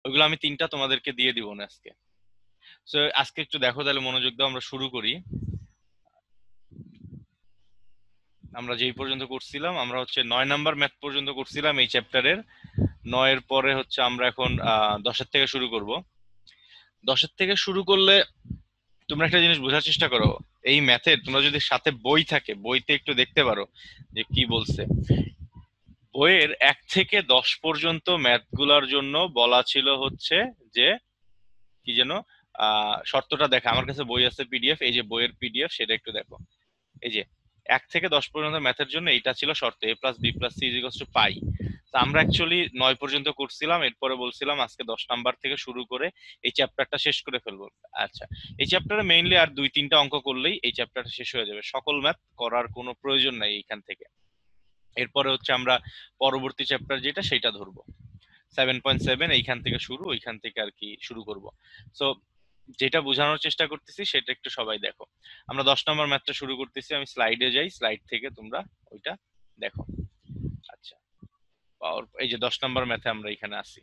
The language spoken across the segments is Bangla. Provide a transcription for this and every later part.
ওইগুলো আমি 3টা তোমাদেরকে দিয়ে দিব না আজকে। সো আজকে একটু দেখো তাহলে, মনোযোগ দাও, আমরা শুরু করি। আমরা যেই পর্যন্ত করছিলাম, আমরা হচ্ছে 9 নাম্বার ম্যাথ পর্যন্ত করছিলাম এই চ্যাপ্টারের। 9-এর পরে হচ্ছে আমরা এখন 10-এর থেকে শুরু করব। 10-এর থেকে শুরু করলে তোমরা একটা জিনিস বোঝার চেষ্টা করো, এই ম্যাথের তোমরা যদি সাথে বই থাকে, বইতে একটু দেখতে পারো যে কি বলছে। বইয়ের 1 থেকে 10 পর্যন্ত ম্যাথ গুলার জন্য বলা ছিল হচ্ছে যে কি যেন শর্তটা দেখা। আমার কাছে বই আছে পিডিএফ, এই যে বইয়ের পিডিএফ, সেটা একটু দেখো। এই যে 1 থেকে 10 পর্যন্ত ম্যাথের জন্য এইটা ছিল শর্ত, a plus B plus C equals to pi. তো আমরা অ্যাকচুয়ালি 9 পর্যন্ত করছিলাম, এরপরে বলছিলাম আজকে 10 নাম্বার থেকে শুরু করে এই চ্যাপ্টারটা শেষ করে ফেলবো। আচ্ছা, এই চ্যাপ্টারে মেইনলি আর 2-3টা অঙ্ক করলেই এই চ্যাপ্টারটা শেষ হয়ে যাবে, সকল ম্যাথ করার কোনো প্রয়োজন নাই এইখান থেকে। এরপরে হচ্ছে আমরা পরবর্তী চ্যাপ্টার যেটা সেটা ধরবো, 7.7 এইখান থেকে শুরু, ওইখান থেকে আর কি শুরু করব। সো যেটা বোঝানোর চেষ্টা করতেছি সেটা একটু সবাই দেখো। আমরা 10 নম্বর ম্যাথটা শুরু করতেছি, আমি স্লাইডে যাই, স্লাইড থেকে তোমরা ওইটা দেখো। আচ্ছা, এই যে 10 নম্বর ম্যাথে আমরা এখানে আছি।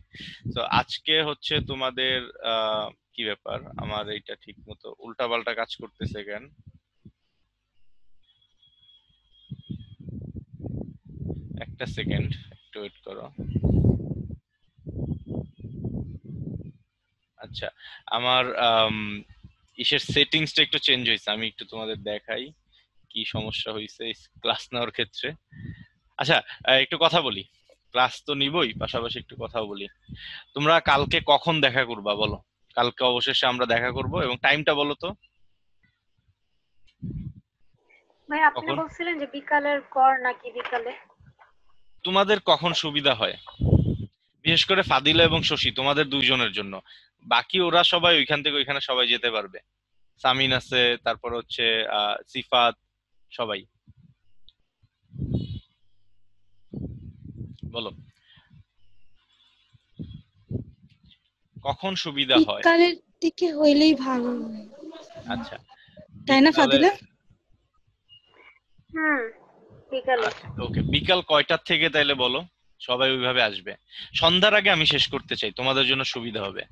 তো আজকে হচ্ছে তোমাদের কি ব্যাপার, আমার এইটা ঠিক মতো উল্টাপাল্টা কাজ করতেছে কেন? একটা সেকেন্ড, একটু ওয়েট করো। আচ্ছা, আমার ইসের সেটিংসটা একটু চেঞ্জ হয়েছে, আমি একটু তোমাদের দেখাই কি সমস্যা হয়েছে ক্লাস নেওয়ার ক্ষেত্রে। আচ্ছা, একটু কথা বলি, ক্লাস তো নিবই, পাশাপাশি একটু কথাও বলি। তোমরা কালকে কখন দেখা করবা বলো? কালকে অবশেষে আমরা দেখা করব, এবং টাইমটা বলো তো ভাই আপনি কখন? বলছিলেন যে বিকালের পর নাকি বিকালে? তোমাদের কখন সুবিধা হয়, বিশেষ করে ফাদিলা এবং শশী, তোমাদের দুইজনের জন্য। বাকি ওরা সবাই ওইখান থেকে ওইখানে সবাই যেতে পারবে। সামিন আছে, তারপর হচ্ছে সিফাত, সবাই বলো কখন সুবিধা হয়। বিকালের দিকে হইলেই ভালো হয়, আচ্ছা, তাই না বিকালে। ফাদিলা? হুম, বিকালে। আচ্ছা ওকে, বিকাল কয়টার থেকে তাইলে বলো, সবাই ওইভাবে আসবে। সন্ধ্যার আগে আমি শেষ করতে চাই, তোমাদের জন্য সুবিধা হবে।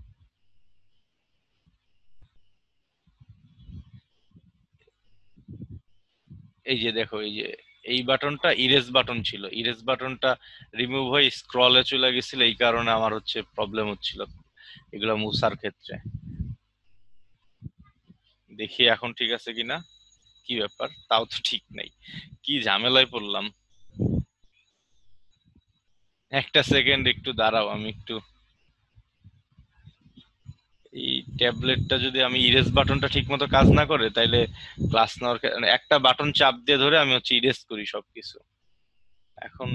এই যে দেখো, এই যে এই বাটনটা ইরেজ বাটন ছিল, ইরেজ বাটনটা রিমুভ হয়ে স্ক্রলে চলে গেছিল, এই কারণে আমার হচ্ছে প্রবলেম হচ্ছিল এগুলো মুছার ক্ষেত্রে। দেখি এখন ঠিক আছে কিনা, কি ব্যাপার, তাও তো ঠিক নাই, কি ঝামেলায় পড়লাম। একটা সেকেন্ড একটু দাঁড়াও, আমি একটু এই ট্যাবলেটটা যদি আমি ইরেজ বাটনটা ঠিক মতো কাজ না করে, তাইলে ক্লাস নেওয়ার মানে একটা বাটন চাপ দিয়ে ধরে আমি হচ্ছে ইরেজ করি সবকিছু। এখন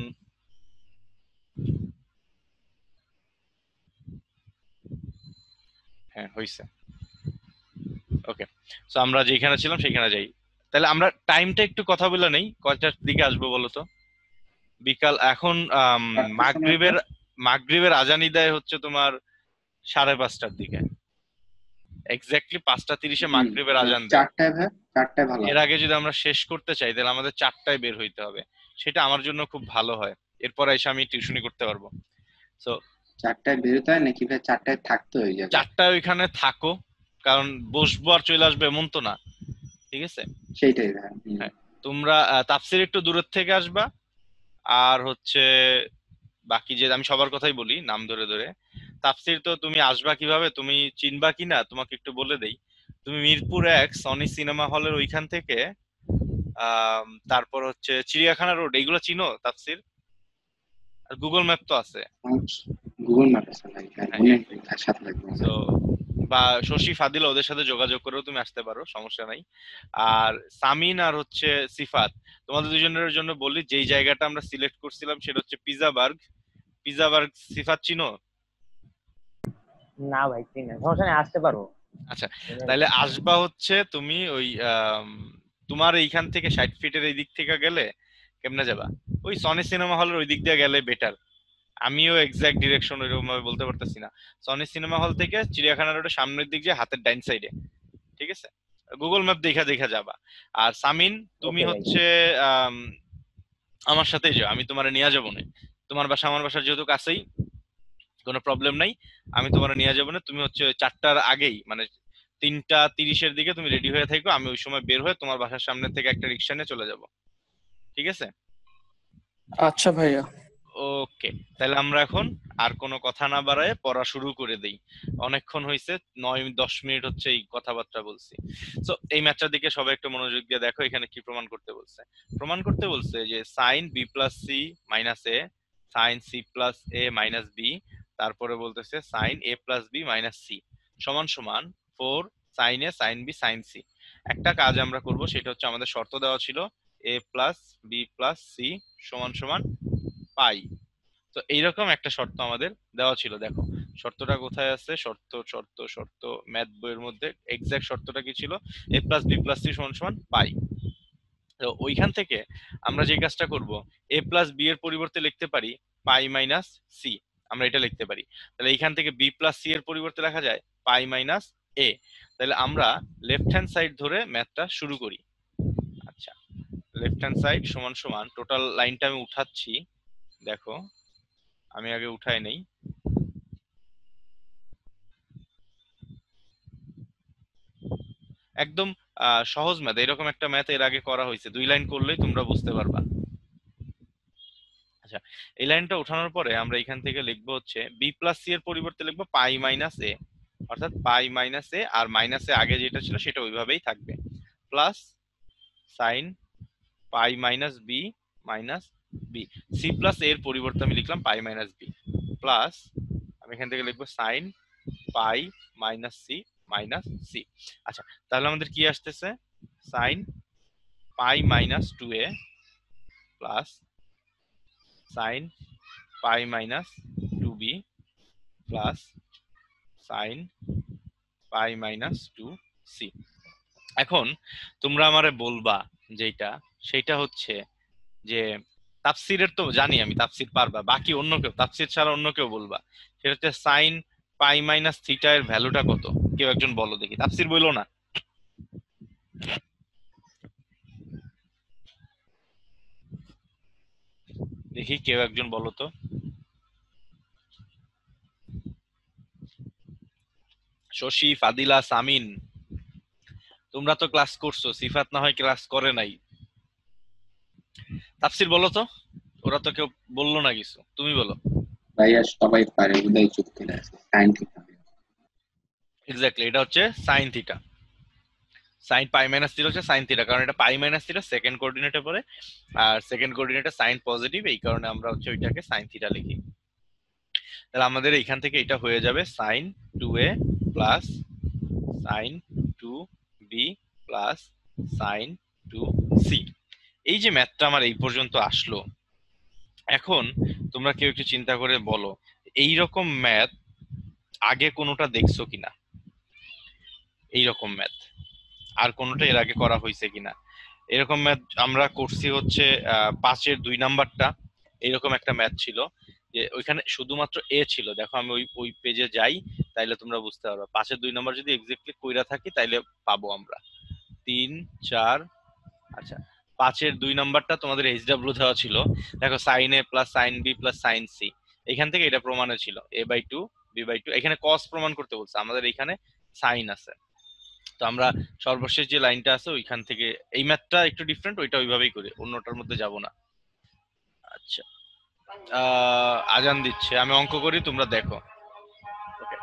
হ্যাঁ হয়েছে, ওকে। তো আমরা যেখানে ছিলাম সেখানে যাই। তাহলে আমরা টাইমটা একটু কথা বলে নেই, কয়টার দিকে আসবো বলো তো? বিকাল এখন চারটার সময় মাগরিবের মাগরিবের আজানি দেয় হচ্ছে তোমার 5:30টার দিকে, এক্স্যাক্টলি 5:30-এ মাগরিবের আজান দেয়। 4টায় ভাই, 4টায় ভালো এর হয়। আগে যদি আমরা শেষ করতে চাই তাহলে আমাদের 4টায় বের হইতে হবে, সেটা আমার জন্য খুব ভালো হয়, এরপরে এসে আমি টিউশনি করতে পারবো। তো 4টায় বেরোতে হয় নাকি ভাই? 4টায় থাকতে হয়ে যাবে। 4টায় ওইখানে থাকো, কারণ বসবো আর চলে আসবে এমন তো না, ঠিক আছে? সেইটাই ভাই। হ্যাঁ, তোমরা তাফসির একটু দূরের থেকে আসবা। আর হচ্ছে বাকি যে আমি সবার কথাই বলি নাম ধরে ধরে, তাফসির তো তুমি আসবা কিভাবে, তুমি চিনবা কিনা তোমাকে একটু বলে দেই। তুমি মিরপুর 1 সনি সিনেমা হলের ওইখান থেকে তারপর হচ্ছে চিড়িয়াখানা রোড, এইগুলো চিনো তাফসির? আর গুগল ম্যাপ তো আছে। গুগল ম্যাপ আছে ভাই, হ্যাঁ, হ্যাঁ, মনে সাথে লাগবে তো আমাদের। বা শশী ফাদিলা, ওদের সাথে যোগাযোগ করেও তুমি আসতে পারো, সমস্যা নাই। আর সামিন আর হচ্ছে সিফাত, তোমাদের দুজনের জন্য বলি, যেই জায়গাটা আমরা সিলেক্ট করছিলাম সেটা হচ্ছে পিজাবার্গ। পিজাবার্গ সিফাত চিনো? না ভাই চিনি না, সমস্যা নেই, আসতে পারবো। আচ্ছা, তাহলে আসবা হচ্ছে তুমি ওই তোমার এইখান থেকে 60 ফিটের এই দিক থেকে গেলে কেমনে যাবা, ওই সনি সিনেমা হলের ওই দিক দিয়ে গেলে বেটার। আমিও এক্সাক্ট ডিরেকশন ওইরকম ভাবে বলতে পারতেছি না। সনি সিনেমা হল থেকে চিড়িয়াখানা রোডের সামনের দিক যে হাতের ডাইন সাইডে, ঠিক আছে? গুগল ম্যাপ দেখা দেখা যাবা। আর সামিন, তুমি ওকে ভাই। হচ্ছে আম, আমার সাথেই যাও, আমি তোমার নিয়ে যাবো না। তোমার বাসা আমার বাসার যেহেতু কাছেই, কোনো প্রবলেম নাই, আমি তোমার নিয়ে যাবো না। তুমি হচ্ছে 4টার আগেই মানে 3টা 30-এর দিকে তুমি রেডি হয়ে থাকো, আমি ওই সময় বের হয়ে তোমার বাসার সামনে থেকে একটা রিক্সা নিয়ে চলে যাব। ঠিক আছে? আচ্ছা ভাইয়া। ওকে, তাহলে আমরা এখন আর কোনো কথা না বাড়ায় পড়া শুরু করে দেই। অনেকক্ষণ হয়েছে, 9-10 মিনিট হচ্ছে এই কথাবার্তা বলছি। তো এই ম্যাথটার দিকে সবাই একটু মনোযোগ দিয়ে দেখো, এখানে কি প্রমাণ করতে বলছে। প্রমাণ করতে বলছে যে sine B plus C minus A, sine C plus A minus B, তারপরে বলতেছে sine A plus B minus C সমান সমান 4 sine A sine B sine C. একটা কাজ আমরা করব, সেটা হচ্ছে আমাদের শর্ত দেওয়া ছিল A plus B plus C সমান সমান পাই। তো এইরকম একটা শর্ত আমাদের দেওয়া ছিল। দেখো শর্তটা কোথায় আছে, শর্ত শর্ত শর্ত ম্যাথ বইয়ের মধ্যে এক্সাক্ট শর্তটা কি ছিল, A plus B plus C সমান সমান পাই। তো ওইখান থেকে আমরা যে কাজটা করব, এ প্লাস বি এর পরিবর্তে লিখতে পারি পাই মাইনাস সি, আমরা এটা লিখতে পারি। তাহলে এইখান থেকে বি প্লাস সি এর পরিবর্তে লেখা যায় পাই মাইনাস এ। তাহলে আমরা লেফট হ্যান্ড সাইড ধরে ম্যাথটা শুরু করি। আচ্ছা, লেফট হ্যান্ড সাইড সমান সমান টোটাল লাইনটা আমি উঠাচ্ছি। দেখো আমি আগে উঠাই নেই। একদম সহজ ম্যাথ, এরকম একটা ম্যাথ এর আগে করা হয়েছে, 2 লাইন করলেই তোমরা বুঝতে পারবা। আচ্ছা, এই লাইনটা উঠানোর পরে আমরা এখান থেকে লিখবো হচ্ছে বি প্লাস সি এর পরিবর্তে লিখবো পাই মাইনাস এ, অর্থাৎ পাই মাইনাস এ, আর মাইনাস এ আগে যেটা ছিল সেটা ওইভাবেই থাকবে, plus sine pi minus b minus b. C plus এর পরিবর্তে আমি লিখলাম পাই মাইনাস বি, প্লাস আমি এখান থেকে লিখবো sine pi minus c minus c. আচ্ছা, তাহলে আমাদের কি আসতেছে, sine pi minus 2a plus sine pi minus 2b plus sine pi minus 2c। এখন তোমরা আমারে বলবা যেটা, সেটা হচ্ছে যে তাফসিরের তো জানি আমি, তাফসির পারবা, বাকি অন্য কেউ তাফসির ছাড়া অন্য কেউ বলবা, সেটা হচ্ছে সাইন পাই মাইনাস থিটা এর ভ্যালুটা কত, কেউ একজন বলো দেখি, তাফসির বইলো না। দেখি কেউ একজন বলো তো। শশী, ফাদিলা, সামিন, তোমরা তো ক্লাস করছো, সিফাত না হয় ক্লাস করে নাই। তাফসির বলো তো, ওরা তো কেউ বললো না কিছু, তুমি বলো। ভাইয়া সবাই পারে, উদয় চুপ করে আছে, সাইন থিটা। এক্স্যাক্টলি, এটা হচ্ছে sine theta. Sign pi minus theta হচ্ছে সাইন থিটা, কারণ এটা পাই মাইনাস থিটা সেকেন্ড কোঅর্ডিনেটে পড়ে, আর সেকেন্ড কোঅর্ডিনেটে সাইন পজিটিভ, এই কারণে আমরা হচ্ছে ওইটাকে সাইন থিটা লিখি। তাহলে আমাদের এখান থেকে এটা হয়ে যাবে sine 2a plus sine 2b plus sine 2c। এই যে ম্যাথটা আমার এই পর্যন্ত আসলো, এখন তোমরা কেউ একটু চিন্তা করে বলো এইরকম ম্যাথ আগে কোনোটা দেখছো কিনা, এইরকম ম্যাথ আর কোনোটা এর আগে করা হয়েছে কিনা। এরকম ম্যাথ আমরা করছি হচ্ছে 5-এর 2 নাম্বারটা, এরকম একটা ম্যাথ ছিল যে ওইখানে শুধুমাত্র এ ছিল। দেখো আমি ওই ওই পেজে যাই, তাইলে তোমরা বুঝতে পারবে। 5-এর 2 নাম্বার যদি এক্স্যাক্টলি কইরা থাকি তাইলে পাবো আমরা 3 4। আচ্ছা, 5-এর 2 নাম্বারটা তোমাদের এইচডব্লিউ দেওয়া ছিল। দেখো sine A plus sine B plus sine C, এখান থেকে এটা প্রমাণে ছিল a/2 b/2। এখানে কস প্রমাণ করতে বলছে, আমাদের এখানে সাইন আছে। তো আমরা সর্বশেষ যে লাইনটা আছে ওইখান থেকে, এই ম্যাথটা একটু ডিফারেন্ট, ওইটা ওইভাবেই করি, অন্যটার মধ্যে যাব না। আচ্ছা, আজান দিচ্ছে, আমি অঙ্ক করি, তোমরা দেখো। ওকে,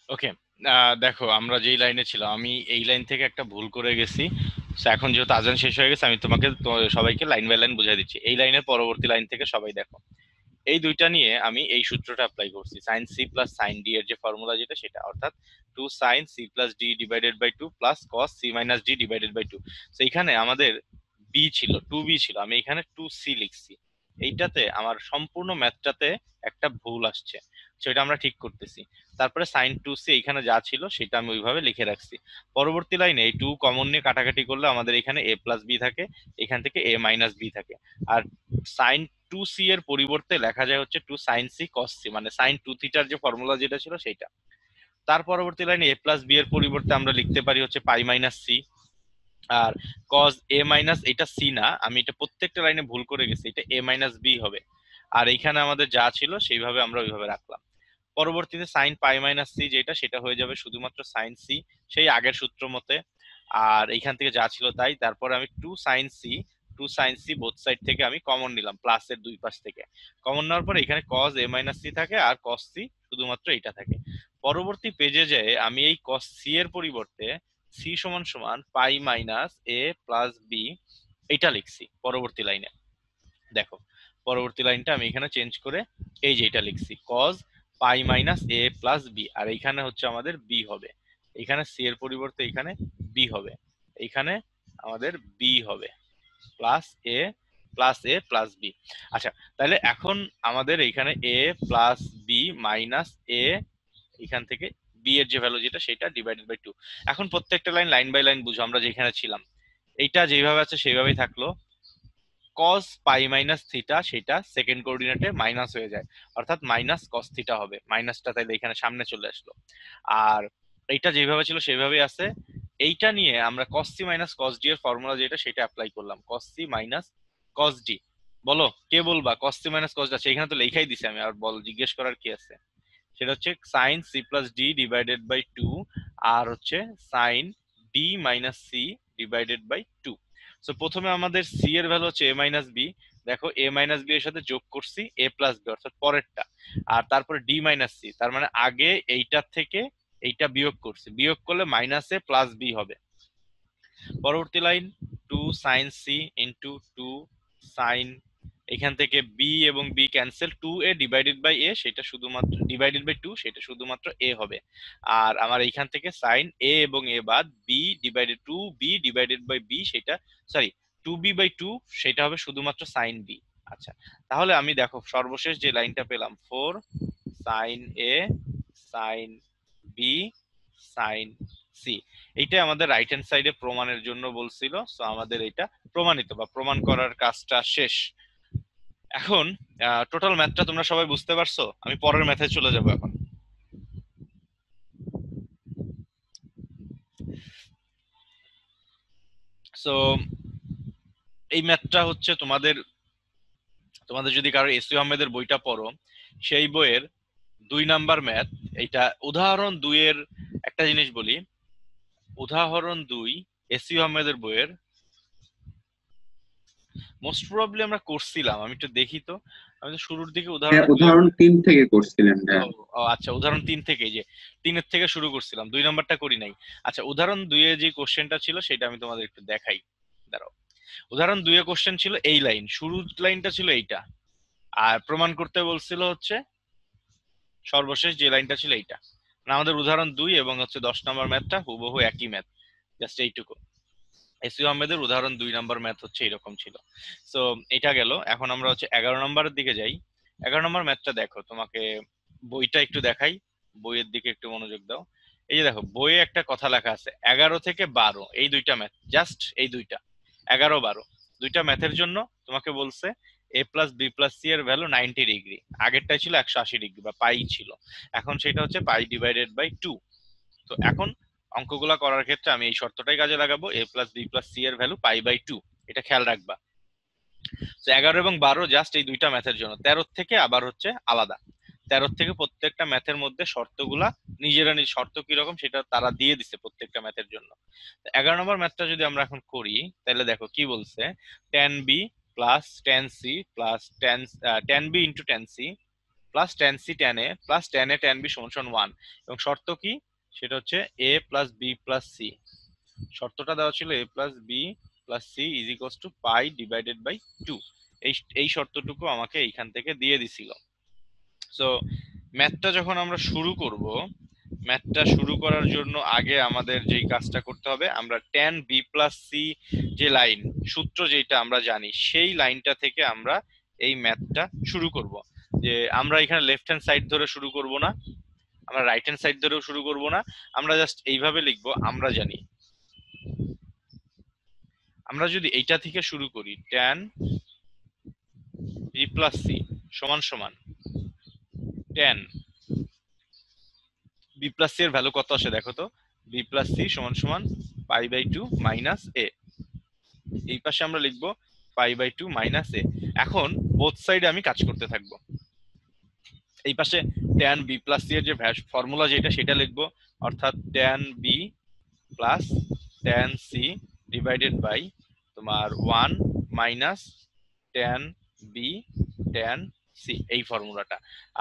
ওকে, দেখো আমরা যেই লাইনে ছিলাম, আমি এই লাইন থেকে একটা ভুল করে গেছি। So, এখন যেহেতু আজান শেষ হয়ে গেছে, আমি তোমাকে সবাইকে লাইন বাই লাইন বুঝিয়ে দিচ্ছি। এই লাইনের পরবর্তী লাইন থেকে সবাই দেখো, এই দুইটা নিয়ে আমি এই সূত্রটা অ্যাপ্লাই করছি, sine C plus sine d এর যে ফর্মুলা যেটা, সেটা অর্থাৎ two sine C plus D divided by two plus cos c minus d divided by two. সেইখানে আমাদের বি ছিল, টু বি ছিল, আমি এখানে টু সি লিখছি। এইটাতে আমার সম্পূর্ণ ম্যাথটাতে একটা ভুল আসছে, সেটা আমরা ঠিক করতেছি। তারপরে সাইন টু সি এখানে যা ছিল সেটা আমি ওইভাবে লিখে রাখছি। পরবর্তী লাইনে এই টু কমন নিয়ে কাটাকাটি করলে আমাদের এখানে এ প্লাস বি থাকে, এখান থেকে এ মাইনাস বি থাকে। আর সাইন টু সি এর পরিবর্তে লেখা যায় হচ্ছে two sine c cos c, মানে সাইন টু থিটার যে ফর্মুলা যেটা ছিল সেইটা। তার পরবর্তী লাইনে এ প্লাস বি এর পরিবর্তে আমরা লিখতে পারি হচ্ছে পাই মাইনাস সি। আর কজ এ মাইনাস, এটা সি না, আমি এটা প্রত্যেকটা লাইনে ভুল করে গেছি, এটা এ মাইনাস বি হবে। আর এইখানে আমাদের যা ছিল সেইভাবে আমরা ওইভাবে রাখলাম। পরবর্তীতে সাইন পাই মাইনাস সি যেটা, সেটা হয়ে যাবে শুধুমাত্র সাইন সি, সেই আগের সূত্র মতে। আর এইখান থেকে যা ছিল তাই। তারপরে আমি two sine c both side থেকে আমি কমন নিলাম, প্লাসের দুই পাশ থেকে কমন নেওয়ার পরে এখানে কজ এ মাইনাস সি থাকে, আর কস সি শুধুমাত্র এটা থাকে। পরবর্তী পেজে যে আমি এই কস সি এর পরিবর্তে সি সমান সমান পাই মাইনাস এ প্লাস বি এটা লিখছি পরবর্তী লাইনে। দেখো, পরবর্তী লাইনটা আমি এখানে চেঞ্জ করে এই যে এটা লিখছি, কজ পাই মাইনাস এ প্লাস বি, আর এইখানে হচ্ছে আমাদের বি হবে। এখানে সি এর পরিবর্তে এখানে বি হবে, এইখানে আমাদের বি হবে, প্লাস এ প্লাস বি। আচ্ছা, তাহলে এখন আমাদের এইখানে এ প্লাস বি মাইনাস এ, এখান থেকে বি এর যে ভ্যালু যেটা সেটা ডিভাইডেড বাই টু। এখন প্রত্যেকটা লাইন লাইন বাই লাইন বুঝো, আমরা যেখানে ছিলাম এইটা যেভাবে আছে সেইভাবেই থাকলো। কস পাই মাইনাস থিটা সেটা সেকেন্ড কোঅর্ডিনেটে মাইনাস হয়ে যায়, অর্থাৎ মাইনাস কস থিটা হবে, মাইনাসটা তাইলে এখানে সামনে চলে আসলো। আর এইটা যেভাবে ছিল সেভাবেই আছে। এইটা নিয়ে আমরা cos c minus cos D এর ফর্মুলা যেটা সেটা অ্যাপ্লাই করলাম, cos c minus cos d. বলো কে বলবা cos c minus cos d? আছে এখানে তো লেখাই দিছি আমি, আর বল জিজ্ঞেস করার কি আছে? সেটা হচ্ছে sine C plus D divided by two, আর হচ্ছে sine D minus C divided by two. So প্রথমে আমাদের সি এর ভ্যালু হচ্ছে এ মাইনাস বি। দেখো, এ মাইনাস বি এর সাথে যোগ করছি এ প্লাস বি অর্থাৎ পরেরটা। আর তারপরে ডি মাইনাস সি, তার মানে আগে এইটার থেকে এইটা বিয়োগ করছি, বিয়োগ করলে মাইনাস এ প্লাস বি হবে। পরবর্তী line two sine C into two sine, এখান থেকে বি এবং B cancel, two A divided by A সেটা শুধুমাত্র ডিভাইডেড বাই টু সেটা শুধুমাত্র এ হবে। আর আমার এইখান থেকে সাইন এ এবং এ বাদ B divided two B divided by B সেটা, sorry, two B by two সেটা হবে শুধুমাত্র সাইন বি। আচ্ছা, তাহলে আমি দেখো সর্বশেষ যে লাইনটা পেলাম, four sine A sine B sine C, এইটা আমাদের রাইট হ্যান্ড সাইডে প্রমাণের জন্য বলছিল। সো আমাদের এটা প্রমাণিত বা প্রমাণ করার কাজটা শেষ। এখন টোটাল ম্যাথটা তোমরা সবাই বুঝতে পারছো? আমি পরের ম্যাথে চলে যাব এখন। সো এই ম্যাথটা হচ্ছে তোমাদের তোমাদের যদি কারো এসইউ আহমেদের বইটা পড়ো, সেই বইয়ের 2 নাম্বার ম্যাথ। এইটা উদাহরণ 2 এর একটা জিনিস বলি, উদাহরণ 2 এসইউ আহমেদের বইয়ের মোস্ট প্রবাবলি আমরা করছিলাম, আমি একটু দেখি তো। আমি তো শুরুর দিকে উদাহরণ উদাহরণ 3 থেকে করছিলেন। ও ও, আচ্ছা, উদাহরণ 3 থেকে, যে 3-এর থেকে শুরু করছিলাম, 2 নাম্বারটা করি নাই। আচ্ছা, উদাহরণ 2-এ যে কোশ্চেনটা ছিল সেটা আমি তোমাদের একটু দেখাই, দাঁড়াও। উদাহরণ 2-এ কোশ্চেন ছিল এই লাইন, শুরুর লাইনটা ছিল এইটা, আর প্রমাণ করতে বলছিল হচ্ছে সর্বশেষ যে লাইনটা ছিল এইটা। মানে আমাদের উদাহরণ 2 এবং হচ্ছে 10 নাম্বার ম্যাথটা হুবহু একই ম্যাথ, জাস্ট এইটুকু। এসইউ আহমেদের উদাহরণ 2 নাম্বার ম্যাথ হচ্ছে এরকম ছিল। সো এটা গেল। এখন আমরা হচ্ছে 11 নাম্বারের দিকে যাই। 11 নাম্বার ম্যাথটা দেখো, তোমাকে বইটা একটু দেখাই, বইয়ের দিকে একটু মনোযোগ দাও। এই যে দেখো, বইয়ে একটা কথা লেখা আছে 11 থেকে 12, এই দুইটা ম্যাথ, জাস্ট এই দুইটা 11 12 দুইটা ম্যাথের জন্য তোমাকে বলছে এ প্লাস বি প্লাস সি এর ভ্যালু 90 ডিগ্রি। আগেরটাই ছিল 180 ডিগ্রি বা পাই ছিল, এখন সেটা হচ্ছে পাই ডিভাইডেড বাই টু। তো এখন অঙ্কগুলা করার ক্ষেত্রে আমি এই শর্তটাই কাজে লাগাবো, এ প্লাস বি প্লাস সি এর ভ্যালু পাই বাই টু, এটা খেয়াল রাখবা। তো 11 এবং 12 জাস্ট এই দুইটা ম্যাথের জন্য। 13 থেকে আবার হচ্ছে আলাদা, 13 থেকে প্রত্যেকটা ম্যাথের মধ্যে শর্তগুলা নিজেরা নিজ শর্ত কিরকম সেটা তারা দিয়ে দিছে প্রত্যেকটা ম্যাথের জন্য। 11 নম্বর ম্যাথটা যদি আমরা এখন করি, তাহলে দেখো কি বলছে, tan b প্লাস tan c প্লাস tan b ইন্টু tan c প্লাস tan C tan A plus tan A tan B সমান সমান 1, এবং শর্ত কি, সেটা হচ্ছে A plus B plus C. শর্তটা দেওয়া ছিল A plus B plus C is equals to pi divided by 2। এই শর্তটুকু আমাকে এইখান থেকে দিয়ে দিছিল। সো ম্যাথটা যখন আমরা শুরু করব, ম্যাথটা শুরু করার জন্য আগে আমাদের যেই কাজটা করতে হবে, আমরা ট্যান বি প্লাস সি যে লাইন, সূত্র যেটা আমরা জানি, সেই লাইনটা থেকে আমরা এই ম্যাথটা শুরু করব। যে আমরা এখানে লেফট হ্যান্ড সাইড ধরে শুরু করব না, আমরা রাইট হ্যান্ড সাইড ধরেও শুরু করব না, আমরা জাস্ট এইভাবে লিখবো, আমরা জানি। আমরা যদি এইটা থেকে শুরু করি, ট্যান বি প্লাস সি সমান সমান ট্যান বি প্লাস সি এর ভ্যালু কত আসে দেখো তো, বি প্লাস সি সমান সমান পাই বাই 2 মাইনাস এ। এই পাশে আমরা লিখবো পাই বাই 2 মাইনাস এ। এখন বোথ সাইডে আমি কাজ করতে থাকবো। এই পাশে ট্যান বি প্লাস সি এর যে ফর্মুলা যেটা, সেটা লিখবো, অর্থাৎ tan b plus tan c divided by তোমার 1 minus tan b tan c, এই ফর্মুলাটা।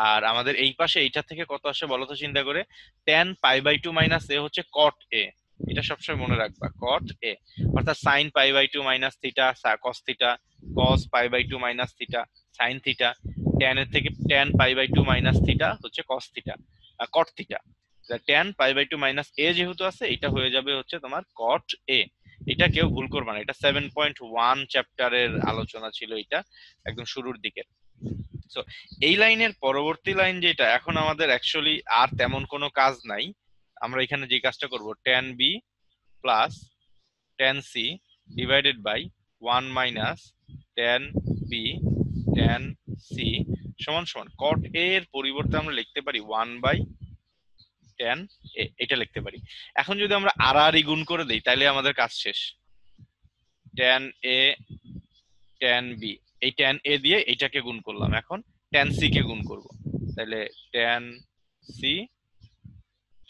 আর আমাদের এই পাশে এইটা থেকে কত আসে বলো তো চিন্তা করে, ট্যান পাই বাই 2 মাইনাস এ হচ্ছে কট এ, এটা সবসময় মনে রাখবা, কট এ, অর্থাৎ sine pi by 2 minus theta cos theta, cos pi by 2 minus theta sine theta, tan এর থেকে tan pi by 2 minus theta হচ্ছে cos theta cot theta. Tan pi by 2 minus A যেহেতু আছে, এটা হয়ে যাবে হচ্ছে তোমার কট এ। এটা কেউ ভুল করবে না, এটা 7.1 চ্যাপ্টারের আলোচনা ছিল, এটা একদম শুরুর দিকে। সো এই লাইনের পরবর্তী লাইন যেটা, এখন আমাদের অ্যাকচুয়ালি আর তেমন কোনো কাজ নাই। আমরা এখানে যে কাজটা করব, tan b plus tan c divided by 1 minus tan b tan c সমান সমান কট এ এর পরিবর্তে আমরা লিখতে পারি 1 বাই ট্যান এ, এটা লিখতে পারি। এখন যদি আমরা আর আর গুণ করে দেই, তাহলে আমাদের কাজ শেষ। ট্যান এ ট্যান বি, এই ট্যান এ দিয়ে এইটাকে গুণ করলাম, এখন ট্যান সি কে গুণ করব, তাহলে ট্যান সি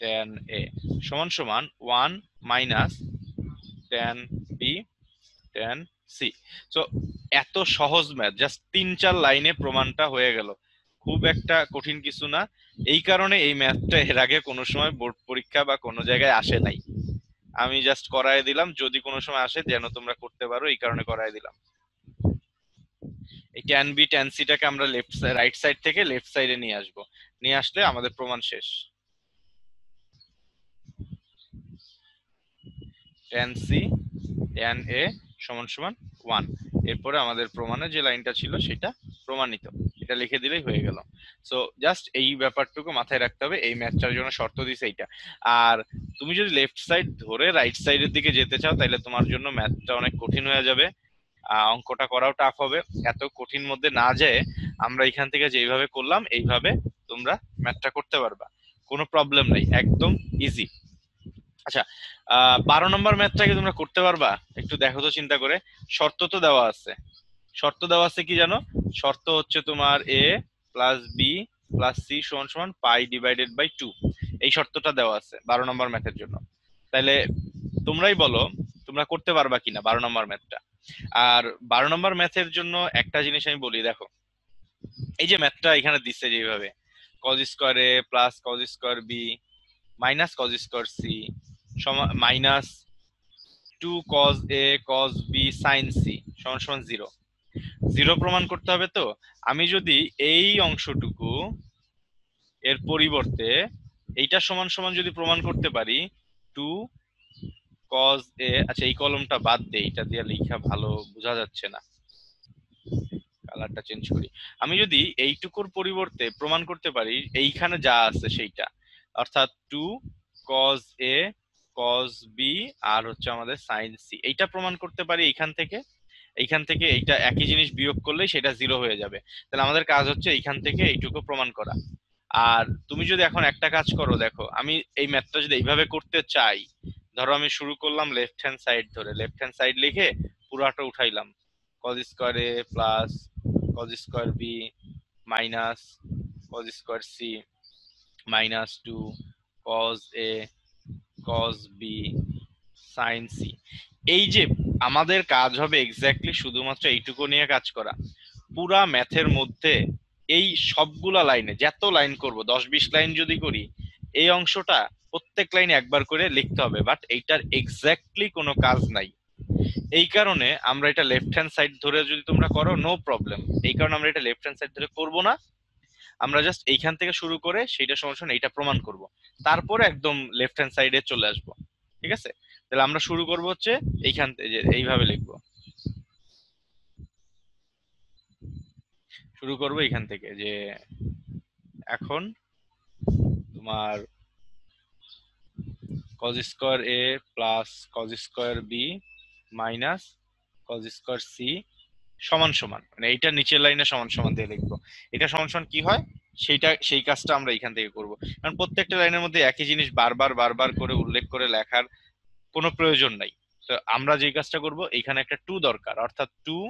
ট্যান এ সমান সমান 1 minus tan b tan c. So এত সহজ ম্যাথ, জাস্ট 3-4 লাইনে প্রমাণটা হয়ে গেল, খুব একটা কঠিন কিছু না। এই কারণে এই ম্যাথটা এর আগে কোনো সময় বোর্ড পরীক্ষা বা কোনো জায়গায় আসে নাই, আমি জাস্ট করায় দিলাম, যদি কোনো সময় আসে যেন তোমরা করতে পারো, এই কারণে করায় দিলাম। এই ট্যান বি ট্যান সিটাকে আমরা রাইট সাইড থেকে লেফট সাইডে নিয়ে আসবো, নিয়ে আসলে আমাদের প্রমাণ শেষ। ট্যান সি ট্যান এ সমান সমান 1, এরপরে আমাদের প্রমাণে যে লাইনটা ছিল সেটা প্রমাণিত, এটা লিখে দিলেই হয়ে গেল। সো জাস্ট এই ব্যাপারটুকু মাথায় রাখতে হবে, এই ম্যাথটার জন্য শর্ত দিছে এইটা। আর তুমি যদি লেফট সাইড ধরে রাইট সাইডের দিকে যেতে চাও, তাহলে তোমার জন্য ম্যাথটা অনেক কঠিন হয়ে যাবে, অঙ্কটা করাও টাফ হবে। এত কঠিন মধ্যে না যেয়ে আমরা এখান থেকে যেইভাবে করলাম এইভাবে তোমরা ম্যাথটা করতে পারবা, কোনো প্রবলেম নাই, একদম ইজি। আচ্ছা, 12 নম্বর ম্যাথটা কি তোমরা করতে পারবা? একটু দেখো তো চিন্তা করে। শর্ত তো দেওয়া আছে, শর্ত দেওয়া আছে কি জানো? শর্ত হচ্ছে তোমার এ প্লাস বি প্লাস সি সমান সমান পাই ডিভাইডেড বাই 2, এই শর্তটা দেওয়া আছে 12 নম্বর ম্যাথের জন্য। তাহলে তোমরাই বলো তোমরা করতে পারবা কিনা 12 নম্বর ম্যাথটা। আর 12 নম্বর ম্যাথের জন্য একটা জিনিস আমি বলি, দেখো এই যে ম্যাথটা এখানে দিচ্ছে যেভাবে, cos square a plus cos square b minus cos square c minus 2 cos a cos b sin c সমান সমান 0, 0 প্রমাণ করতে হবে। তো আমি যদি এই অংশটুকু এর পরিবর্তে এইটা সমান সমান যদি প্রমাণ করতে পারি 2 cos a, আচ্ছা এই কলমটা বাদ দেই, এটা দিয়ে লেখা ভালো বোঝা যাচ্ছে না, কালারটা চেঞ্জ করি। আমি যদি এইটুকুর পরিবর্তে প্রমাণ করতে পারি এইখানে যা আছে সেইটা, অর্থাৎ 2 cos a cos b আর হচ্ছে আমাদের sin c, এইটা প্রমাণ করতে পারি এইখান থেকে এইটা একই জিনিস বিয়োগ করলে সেটা 0 হয়ে যাবে। তাহলে আমাদের কাজ হচ্ছে এইখান থেকে এইটুকু প্রমাণ করা। আর তুমি যদি এখন একটা কাজ করো, দেখো আমি এই ম্যাথটা যদি এইভাবে করতে চাই, ধরো আমি শুরু করলাম লেফট হ্যান্ড সাইড ধরে, লেফট হ্যান্ড সাইড লিখে পুরাটা উঠাইলাম, cos square a plus cos square b minus cos square c minus 2 cos a cos b sin c। এই যে আমাদের কাজ হবে এক্স্যাক্টলি শুধুমাত্র এইটুকু নিয়ে কাজ করা, পুরা ম্যাথের মধ্যে এই সবগুলা লাইনে যত লাইন করব 10-20 লাইন যদি করি, এই অংশটা প্রত্যেক লাইনে একবার করে লিখতে হবে, বাট এইটার এক্স্যাক্টলি কোনো কাজ নাই। এই কারণে আমরা এটা লেফট হ্যান্ড সাইড ধরে যদি তোমরা করো নো প্রবলেম, এই কারণে আমরা এটা লেফট হ্যান্ড সাইড ধরে করব না। আমরা জাস্ট এইখান থেকে শুরু করে সেইটা সমান এইটা প্রমাণ করব, তারপরে একদম লেফট হ্যান্ড সাইডে চলে আসব। ঠিক আছে, তাহলে আমরা শুরু করব হচ্ছে এইখান থেকে, এইভাবে লিখবো। শুরু করব এইখান থেকে যে এখন তোমার cos square a plus cos square b minus cos square c সমান সমান, মানে এইটা নিচের লাইনে সমান সমান দিয়ে লিখবো। এটা সমান সমান কি হয় সেই কাজটা আমরা এখান থেকে করব, কারণ প্রত্যেকটা লাইনের মধ্যে একই জিনিস বারবার বারবার করে উল্লেখ করে লেখার কোনো প্রয়োজন নাই। তো আমরা যে কাজটা করব, এখানে একটা 2 দরকার, অর্থাৎ 2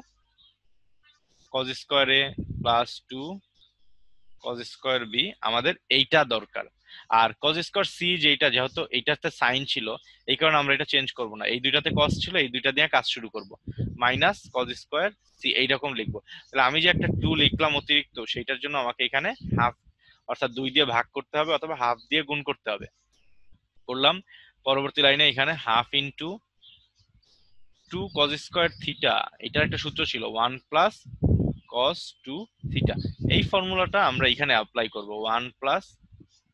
cos square a plus 2 cos square b আমাদের এইটা দরকার। আর cos স্কয়ার c যেটা, যেহেতু এইটাতে সাইন ছিল, এই কারণে আমরা এটা চেঞ্জ করব না। এই দুইটাতে cos ছিল, এই দুইটা দিয়ে কাজ শুরু করব। মাইনাস cos স্কয়ার c এইরকম লিখবো। তাহলে আমি যে একটা 2 লিখলাম অতিরিক্ত, সেইটার জন্য আমাকে এখানে হাফ, অর্থাৎ 2 দিয়ে ভাগ করতে হবে অথবা হাফ দিয়ে গুণ করতে হবে। করলাম। পরবর্তী লাইনে এখানে half into 2 cos square theta, এটার একটা সূত্র ছিল 1 প্লাস cos 2 থিটা। এই ফর্মুলাটা আমরা এখানে অ্যাপ্লাই করব, 1 প্লাস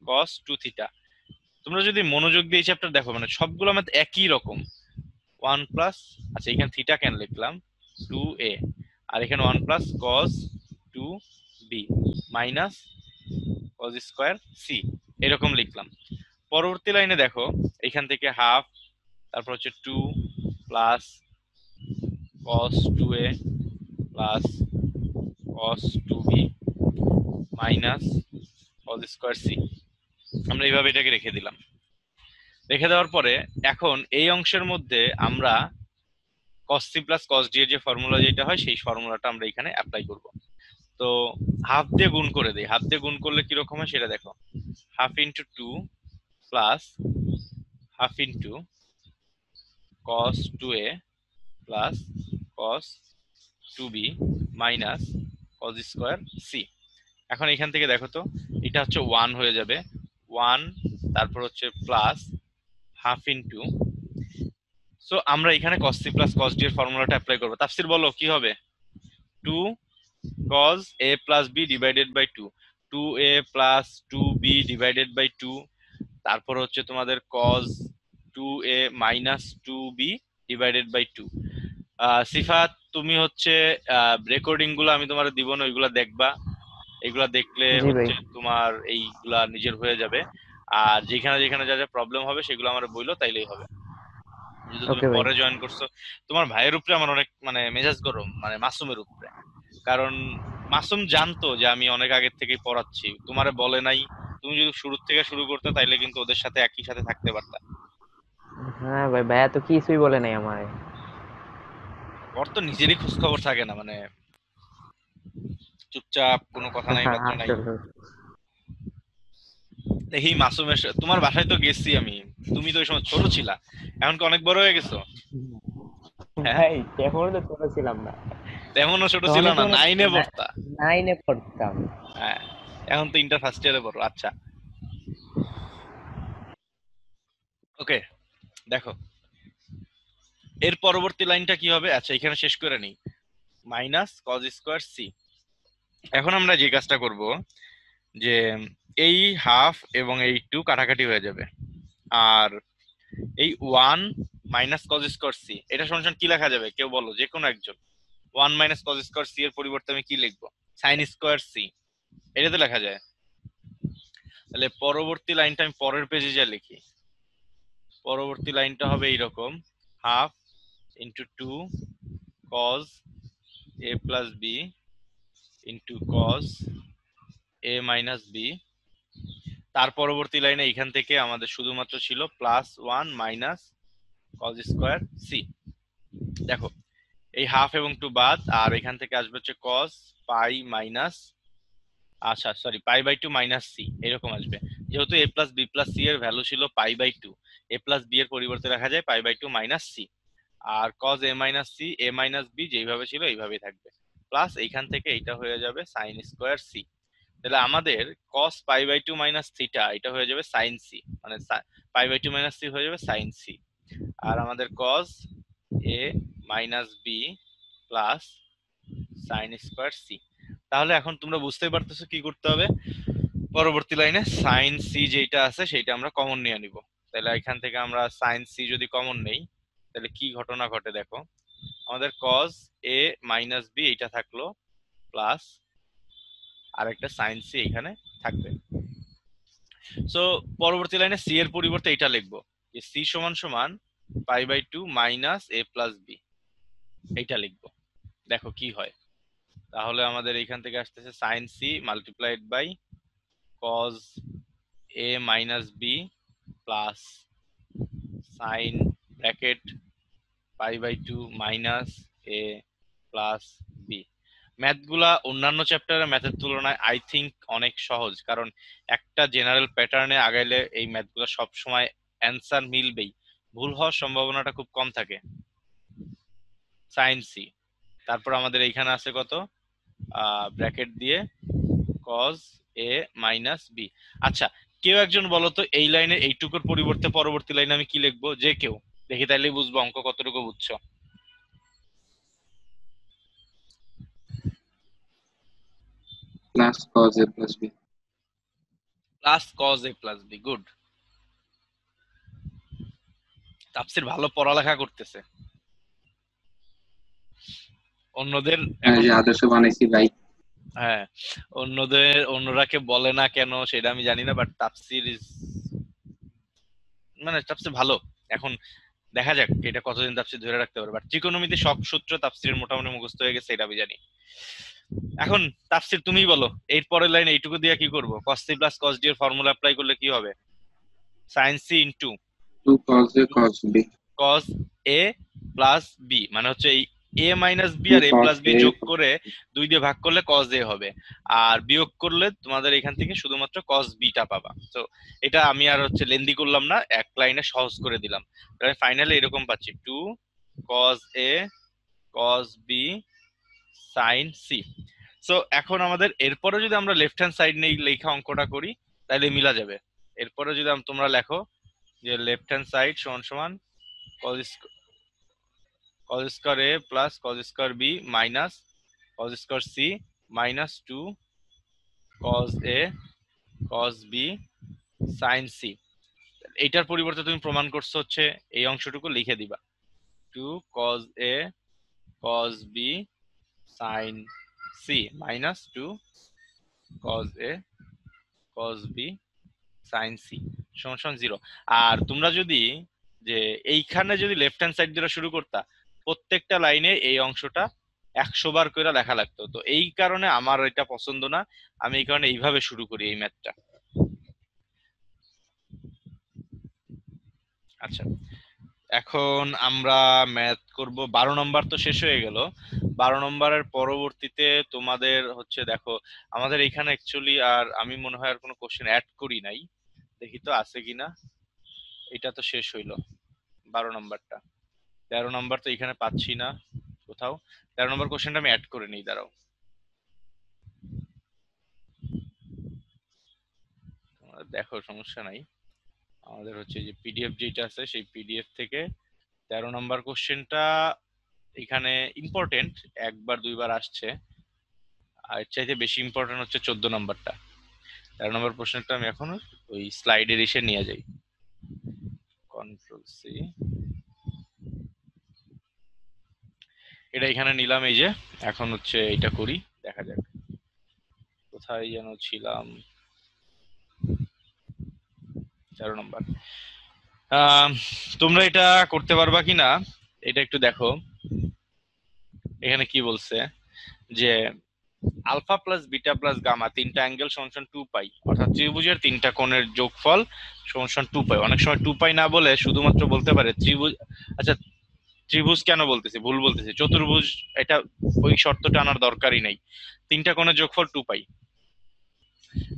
cos 2 থিটা। তোমরা যদি মনোযোগ দিয়ে এই চ্যাপ্টার দেখো, মানে সবগুলো আমাদের একই রকম। 1 প্লাস, আচ্ছা এখানে থিটা কেন লিখলাম, 2a, আর এখানে 1 plus cos 2b minus cos square c এরকম লিখলাম। পরবর্তী লাইনে দেখো, এখান থেকে হাফ, তারপর হচ্ছে 2 প্লাস cos 2a plus cos 2b minus cos square c। আমরা এইভাবে এটাকে রেখে দিলাম। রেখে দেওয়ার পরে এখন এই অংশের মধ্যে আমরা cos c প্লাস cos d এর যে ফর্মুলা যেটা হয়, সেই ফর্মুলাটা আমরা এখানে অ্যাপ্লাই করব। তো হাফ দিয়ে গুণ করে দেই। হাফ দিয়ে গুণ করলে কিরকম হয় সেটা দেখো, half into 2 plus half into cos 2a plus cos 2b minus cos square c। এখন এখান থেকে দেখো তো, এটা হচ্ছে 1 হয়ে যাবে, 1 তারপর হচ্ছে প্লাস হাফ ইন্টু, সো আমরা এখানে cos c প্লাস cos d এর ফর্মুলাটা অ্যাপ্লাই করব। তাফসীর বলো কি হবে, 2 cos a plus b divided by 2, 2a plus 2b divided by 2, তারপর হচ্ছে তোমাদের cos 2a minus 2b divided by 2। Sifat, তুমি হচ্ছে রেকর্ডিং গুলো আমি তোমার দিব না, ওইগুলা দেখবা। এগুলা দেখলে জি ভাই। হচ্ছে তোমার এইগুলা নিজের হয়ে যাবে। আর যেখানে যেখানে যা যা প্রবলেম হবে সেগুলো আমার বইলো, তাইলেই হবে। যদি তুমি ওকে ভাই। পরে জয়েন করছো, তোমার ভাইয়ের উপরে আমার অনেক মানে মেজাজ গরম, মানে মাসুমের উপরে। কারণ মাসুম জানতো যে আমি অনেক আগের থেকেই পড়াচ্ছি, তোমারে বলে নাই। তুমি যদি শুরু থেকে শুরু করতে, তাইলে কিন্তু ওদের সাথে একই সাথে থাকতে পারতা। হ্যাঁ ভাই, ভাইয়া তো কিছুই বলে নাই আমারে। ওর তো নিজেরই খোঁজ খবর থাকে না, মানে চুপচাপ, কোনো কথা নাই বার্তা নাই। আসলে দেখি মাসুমের তোমার বাসায় তো গেছি আমি, তুমি তো ওই সময় ছোট ছিলা, এখন কি অনেক বড় হয়ে গেছো? হ্যাঁ, ভাই তেমন তো ছোট ছিলাম না, তেমনও ছোট ছিল তখনই তো না, 9-এ পড়তা। 9-এ পড়তাম। হ্যাঁ, এখন তো ইন্টার ফার্স্ট ইয়ারে পড়ো। আচ্ছা, ওকে, দেখো এর পরবর্তী লাইনটা কি হবে। আচ্ছা এখানে শেষ করে নিই, মাইনাস cos স্কয়ার c। এখন আমরা যে কাজটা করব, যে এই হাফ এবং এই 2 কাটাকাটি হয়ে যাবে, আর এই 1 মাইনাস cos স্কয়ার c এটা সমান কি লেখা যাবে, কেউ বলো, যে কোনো একজন। 1 মাইনাস cos স্কয়ার c এর পরিবর্তে আমি কি লিখবো, sin স্কয়ার c, এটা তো লেখা যায়। তাহলে পরবর্তী লাইনটা আমি পরের পেজে যা লিখি, পরবর্তী লাইনটা হবে এইরকম, half into 2 cos a plus b into cos a minus b। তার পরবর্তী লাইনে এখান থেকে আমাদের শুধুমাত্র ছিল plus 1 minus cos square c। দেখো এই হাফ এবং 2 বাদ, আর এখান থেকে আসবে হচ্ছে cos পাই মাইনাস, আচ্ছা sorry, pi by 2 minus c এরকম আসবে। যেহেতু a plus b plus c এর ভ্যালু ছিল pi by 2, a plus b এর পরিবর্তে রাখা যায় পাই বাই 2 মাইনাস c, আর cos a minus c a minus b যেইভাবে ছিল এইভাবেই থাকবে, প্লাস এইখান থেকে এইটা হয়ে যাবে sin স্কয়ার c। তাহলে আমাদের cos pi by two minus theta এটা হয়ে যাবে সাইন সি, মানে pi by two minus C হয়ে যাবে সাইন সি। আর আমাদের cos A minus B plus sine square C. তাহলে এখন তোমরা বুঝতেই পারতেছো কি করতে হবে। পরবর্তী লাইনে সাইন সি যেটা আছে সেটা আমরা কমন নিয়ে নিব। তাহলে এখান থেকে আমরা সাইন সি যদি কমন নেই তাহলে কি ঘটনা ঘটে দেখো, আমাদের cos এ মাইনাস বি এটা থাকলো প্লাস আরেকটা সাইন সি এখানে থাকবে। সো পরবর্তী লাইনে সি এর পরিবর্তে এটা লিখবো যে সি সমান সমান pi by two minus A plus b, এইটা লিখবো। দেখো কি হয়। তাহলে আমাদের এখান থেকে আসতেছে sine C multiplied by cos A minus B plus sine bracket pi by two minus A plus B. ম্যাথগুলা অন্যান্য চ্যাপ্টারের ম্যাথের তুলনায় আই থিঙ্ক অনেক সহজ, কারণ একটা জেনারেল প্যাটার্নে আগাইলে এই ম্যাথগুলো সব সময় অ্যান্সার মিলবেই, ভুল হওয়ার সম্ভাবনাটা খুব কম থাকে। সাইন সি, তারপর আমাদের এইখানে আছে কত, ব্র্যাকেট দিয়ে cos এ মাইনাস বি। আচ্ছা, কেউ একজন বলো তো এই লাইনে এইটুকুর পরিবর্তে পরবর্তী লাইনে আমি কি লিখবো, যে কেউ দেখি, তাইলেই বুঝবো অঙ্ক কতটুকু বুঝছো। Plus cos A plus B. Plus cos A plus B, good. Tafsir ভালো পড়ালেখা করতেছে। অন্যদের এখন যে আদর্শ বানাইছি ভাই। হ্যাঁ, অন্যরাকে বলে না কেন সেটা আমি জানি না, বাট তাফসীর মানে তাফসীর ভালো। এখন দেখা যাক এটা কতদিন তাফসীর ধরে রাখতে পারে, বাট ত্রিকোণমিতি সব সূত্র তাফসীরের মোটামুটি মুখস্থ হয়ে গেছে, এটা আমি জানি। এখন তাফসীর তুমিই বলো, এর পরের লাইন এইটুকু দিয়ে কি করব, cos c প্লাস cos d এর ফর্মুলা অ্যাপ্লাই করলে কি হবে, sin c into two cos a cos b. cos a plus b, মানে হচ্ছে এই a মাইনাস b টু আর a কজ প্লাস b এ যোগ করে 2 দিয়ে ভাগ করলে cos a হবে, আর বিয়োগ করলে তোমাদের এখান থেকে শুধুমাত্র cos b টা পাবা। তো এটা আমি আর হচ্ছে লেন্দি করলাম না, এক লাইনে সহজ করে দিলাম। তাহলে ফাইনালি এরকম পাচ্ছি 2 cos a cos b sin c। So এখন আমাদের এরপরে যদি আমরা লেফট হ্যান্ড সাইড নিয়ে লেখা অঙ্কটা করি তাহলে মিলা যাবে। এরপরে যদি তোমরা লেখো যে লেফট হ্যান্ড সাইড সমান সমান cos square a plus cos square b minus cos square c minus 2 cos a cos b sin c। এইটার পরিবর্তে তুমি প্রমাণ করছো হচ্ছে এই অংশটুকু লিখে দিবা, 2 cos a cos b sin c minus 2 cos a cos b sin c সমান সমান 0। আর তোমরা যদি যে এইখানে যদি লেফট হ্যান্ড সাইড দিয়ে শুরু করতা, প্রত্যেকটা লাইনে এই অংশটা 100 বার করে লেখা লাগতো। তো এই কারণে আমার এটা পছন্দ না, আমি এই কারণে এইভাবে শুরু করি এই ম্যাথটা। আচ্ছা, এখন আমরা ম্যাথ করব 12 নম্বর, তো শেষ হয়ে গেল। 12 নম্বরের পরবর্তীতে তোমাদের হচ্ছে দেখো, আমাদের এখানে অ্যাকচুয়ালি আর আমি মনে হয় আর কোনো কোশ্চেন অ্যাড করি নাই, দেখি তো আছে কিনা। এটা তো শেষ হইলো 12 নম্বরটা। 13 নম্বর তো এখানে পাচ্ছি না কোথাও। 13 নম্বর কোশ্চেনটা আমি অ্যাড করে নিই, দাঁড়াও। দেখো সমস্যা নাই, আমাদের হচ্ছে যে পিডিএফ যেটা আছে সেই পিডিএফ থেকে 13 নম্বর কোশ্চেনটা এখানে ইম্পর্টেন্ট, একবার দুইবার আসছে। আর এর চাইতে বেশি ইম্পর্টেন্ট হচ্ছে 14 নম্বরটা। 13 নম্বর প্রশ্নটা আমি এখন ওই স্লাইডের এসে নিয়ে যাই, কন্ট্রোল সি, এটা এখানে নিলাম। এই যে এখন হচ্ছে এটা করি, দেখা যাক কোথায় যেন ছিলাম। 13 নম্বর, তোমরা এটা করতে পারবা কিনা এটা একটু দেখো। এখানে কি বলছে যে alpha plus beta plus gamma তিনটা অ্যাঙ্গেল সমান 2 পাই, অর্থাৎ ত্রিভুজের তিনটা কোণের যোগফল সমান 2 পাই। অনেক সময় 2 পাই না বলে শুধুমাত্র বলতে পারে ত্রিভুজ। আচ্ছা, ত্রিভুজ কেন বলতেছি, ভুল বলতেছি, চতুর্ভুজ। এটা ওই শর্তটা আনার দরকারই নেই, তিনটা কোণের যোগফল 2 পাই।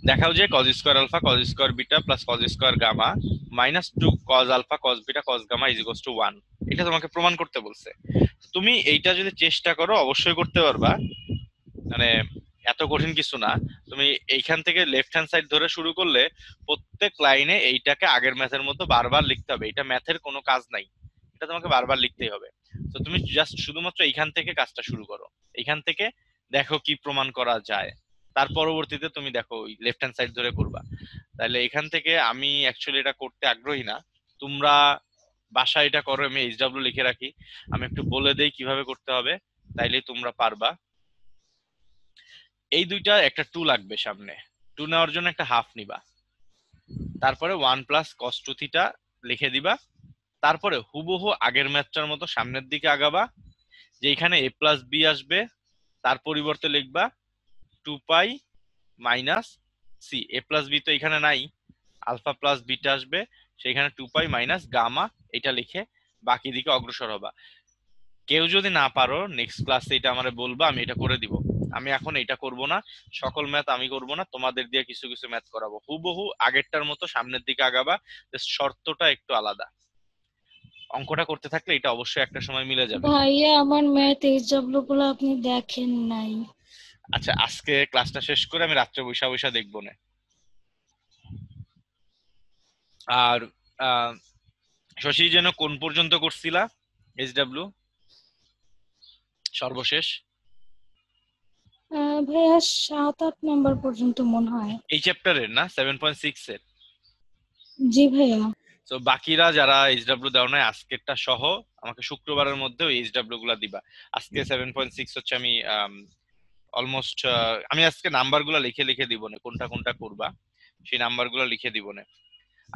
দেখাও যে cos square alpha cos square beta plus cos square gamma minus 2 cos alpha cos beta cos gamma is equals to 1। এটা তোমাকে প্রমাণ করতে বলছে। তুমি এইটা যদি চেষ্টা করো অবশ্যই করতে পারবা, মানে এত কঠিন কিছু না। তুমি এইখান থেকে লেফট হ্যান্ড সাইড ধরে শুরু করলে প্রত্যেক লাইনে এইটাকে আগের ম্যাথের মতো বারবার লিখতে হবে। এটা ম্যাথের কোনো কাজ নাই, এটা তোমাকে বারবার লিখতেই হবে। তো তুমি জাস্ট শুধুমাত্র এইখান থেকে কাজটা শুরু করো, এইখান থেকে দেখো কি প্রমাণ করা যায়, তার পরবর্তীতে তুমি দেখো ওই লেফট হ্যান্ড সাইড ধরে করবা। তাহলে এখান থেকে আমি অ্যাকচুয়ালি এটা করতে আগ্রহী না, তোমরা বাসায় এটা করো, আমি এইচডব্লিউ লিখে রাখি, আমি একটু বলে দেই কিভাবে করতে হবে, তাইলেই তোমরা পারবা। এই দুইটা একটা টু লাগবে সামনে, টু নেওয়ার জন্য একটা হাফ নিবা, তারপরে 1 + cos2θ লিখে দিবা, তারপরে হুবহু আগের ম্যাথটার মতো সামনের দিকে আগাবা, যে এখানে a+b আসবে তার পরিবর্তে লিখবা 2π - c। a+b তো এখানে নাই, আলফা প্লাস বিটা আসবে, সেখানে 2π - গামা, এটা লিখে বাকি দিকে অগ্রসর হবা। কেউ যদি না পারো নেক্সট ক্লাসে এটা আমারে বলবা, আমি এটা করে দিব। আমি এখন এটা করব না, সকল ম্যাথ আমি করব না, তোমাদের দিয়ে কিছু কিছু ম্যাথ করাবো। হুবহু আগেরটার মতো সামনের দিকে আগাবা, জাস্ট শর্তটা একটু আলাদা। অঙ্কটা করতে থাকলে এটা অবশ্যই একটা সময় মিলে যাবে। ভাইয়া আমার ম্যাথ এইচডব্লিউ গুলো আপনি দেখেন নাই। আচ্ছা, আজকে ক্লাসটা শেষ করে আমি রাত্রে বৈশা বৈশা দেখবো না। আর শশী যেন কোন পর্যন্ত করছিলা এইচডব্লিউ সর্বশেষ? ভাইয়া 7-8 নাম্বার পর্যন্ত মনে হয়। এই চ্যাপ্টারের না, 7.6 এর? জি ভাইয়া। তো বাকিরা যারা এইচডব্লিউ দাও নাই আজকেরটা সহ আমাকে শুক্রবারের মধ্যে ওই এইচডব্লিউ গুলা দিবা। আজকে 7.6 হচ্ছে আমি অলমোস্ট আমি আজকে নাম্বার গুলা লিখে লিখে দিব না, কোনটা কোনটা করবা সেই নাম্বার গুলা লিখে দিব না।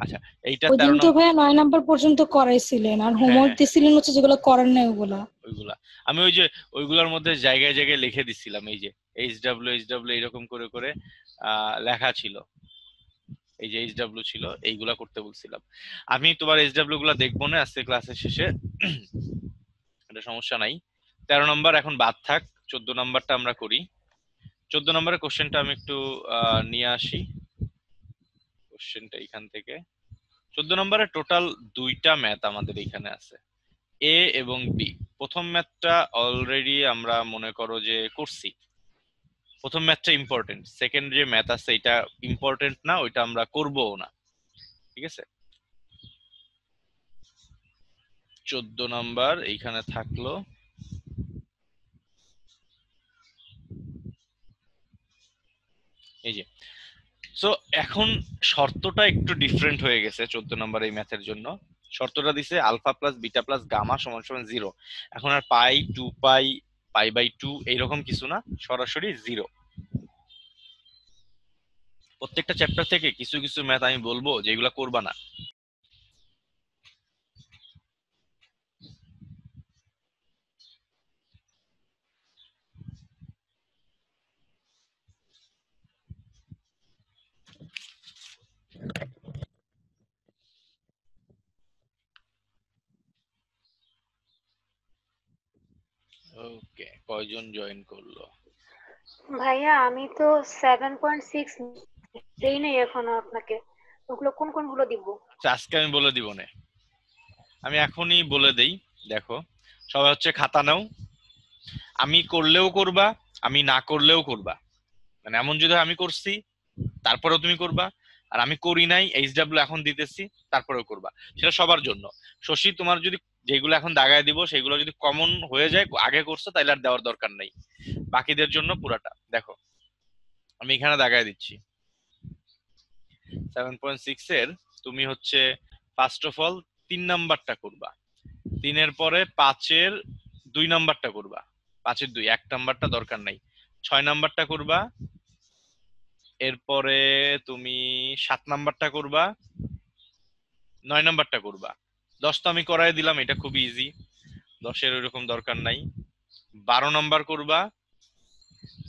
আচ্ছা, এইটা ওই 13 দিন তো নম্বর। ভাইয়া 9 নাম্বার পর্যন্ত করাইছিলেন, আর হ্যাঁ হোমওয়ার্ক হ্যাঁ, দিছিলেন হচ্ছে যেগুলো করেন নাই ওগুলা। ওইগুলা আমি ওই যে ওইগুলার মধ্যে জায়গায় জায়গায় লিখে দিছিলাম, এই যে এইচডব্লিউ এইচডব্লিউ এরকম করে করে লেখা ছিল, এই যে এইচডব্লিউ ছিল, এইগুলা করতে বলছিলাম। আমি তোমার এইচডব্লিউ গুলা দেখবো না আজকে ক্লাসের শেষে, এটা সমস্যা নাই। 13 নম্বর এখন বাদ থাক, 14 নম্বরটা আমরা করি। 14 নম্বরের কোশ্চেনটা আমি একটু নিয়ে আসি, কোশ্চেনটা এখান থেকে। 14 নম্বরে টোটাল দুইটা ম্যাথ আমাদের এখানে আছে, এ এবং বি। প্রথম ম্যাথটা অলরেডি আমরা মনে করো যে করছি, প্রথম ম্যাথটা ইম্পর্টেন্ট, সেকেন্ড যে ম্যাথ আছে এটা ইম্পর্টেন্ট না, ওইটা আমরা করবো না, ঠিক আছে? 14 নাম্বার এইখানে থাকলো। এই যে, সো এখন শর্তটা একটু ডিফারেন্ট হয়ে গেছে 14 নাম্বার এই ম্যাথের জন্য। শর্তটা দিছে alpha plus beta plus gamma সমান সমান 0। এখন আর পাই, 2π, π/2 এইরকম কিছু না, সরাসরি 0। প্রত্যেকটা চ্যাপ্টার থেকে কিছু কিছু ম্যাথ আমি বলবো যেগুলা করবা না। ওকে, কয়জন জয়েন করলো? ভাইয়া আমি তো 7.6 দেই নাই এখনো আপনাকে, ওগুলো কোন কোনগুলো দিব? আচ্ছা, আজকে আমি বলে দিব না, আমি এখনই বলে দেই। দেখো, সবাই হচ্ছে খাতা নাও, আমি করলেও করবা, আমি না করলেও করবা। মানে এমন যদি আমি করছি তারপরেও তুমি করবা, আর আমি করি নাই এইচডব্লিউ এখন দিতেছি তারপরেও করবা, সেটা সবার জন্য। শশী, তোমার যদি যেগুলো এখন দাগায় দিব সেগুলো যদি কমন হয়ে যায়, আগে করছো তাইলে আর দেওয়ার দরকার নেই, বাকিদের জন্য পুরাটা। দেখো আমি এখানে দাগায় দিচ্ছি 7.6 এর, তুমি হচ্ছে ফার্স্ট অফ অল 3 নাম্বারটা করবা, 3 পরে 5 2 নাম্বারটা করবা, 5 2, 1 নাম্বারটা দরকার নাই। 6 নাম্বারটা করবা, এরপরে তুমি 7 নাম্বারটা করবা, 9 নাম্বারটা করবা। 10 তো আমি করাই দিলাম, এটা খুব ইজি, 10 ওইরকম দরকার নাই। 12 নাম্বার করবা,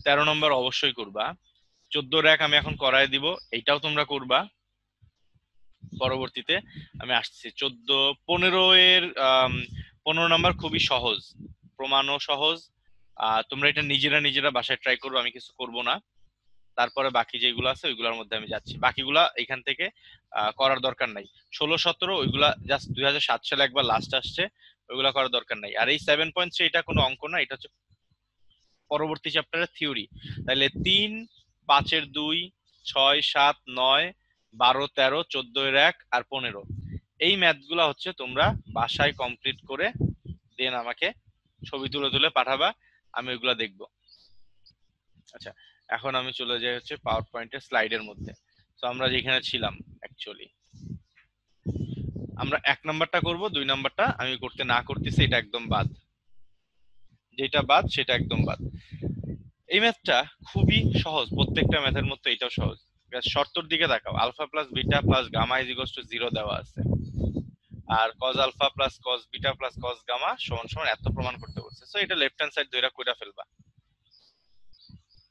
13 নাম্বার অবশ্যই করবা, 14 আমি এখন করাই দিব, এইটাও তোমরা করবা পরবর্তীতে। আমি আসছি 14 15 এর 15 নাম্বার খুবই সহজ, প্রমাণও সহজ, তোমরা এটা নিজেরা নিজেরা বাসায় ট্রাই করবে, আমি কিছু করব না। তারপরে বাকি যেগুলো আছে ওইগুলোর মধ্যে আমি যাচ্ছি, বাকিগুলা এখান থেকে করার দরকার নাই। 16 17 ওইগুলা জাস্ট 2007 সালে একবার লাস্ট আসছে, ওইগুলা করার দরকার নাই। আর এই 7.3 এটা কোনো অঙ্ক না, এটা হচ্ছে পরবর্তী চ্যাপ্টারের থিওরি। তাহলে 3, 5 এর 2, 6, 7, 9, 12, 13, 14 এর 1 আর 15, এই ম্যাথগুলা হচ্ছে তোমরা বাসায় কমপ্লিট করে দেন আমাকে ছবি তুলে তুলে পাঠাবা, আমি ওইগুলা দেখবো। আচ্ছা, এখন আমি চলে যাই হচ্ছে পাওয়ার পয়েন্টের স্লাইডের মধ্যে। তো আমরা যেখানে ছিলাম অ্যাকচুয়ালি আমরা 1 নাম্বারটা করব, 2 নাম্বারটা আমি করতে না করতেছি, এটা একদম বাদ, যেটা বাদ সেটা একদম বাদ। এই ম্যাথটা খুবই সহজ, প্রত্যেকটা ম্যাথের মতো এটাও সহজ। শর্তর দিকে তাকাও, alpha plus beta plus gamma is equals to 0 দেওয়া আছে, আর cos alpha plus cos beta plus cos gamma সমান সমান এত প্রমাণ করতে বলছে। সো এটা লেফট হ্যান্ড সাইড ধরে কইরা ফেলবা।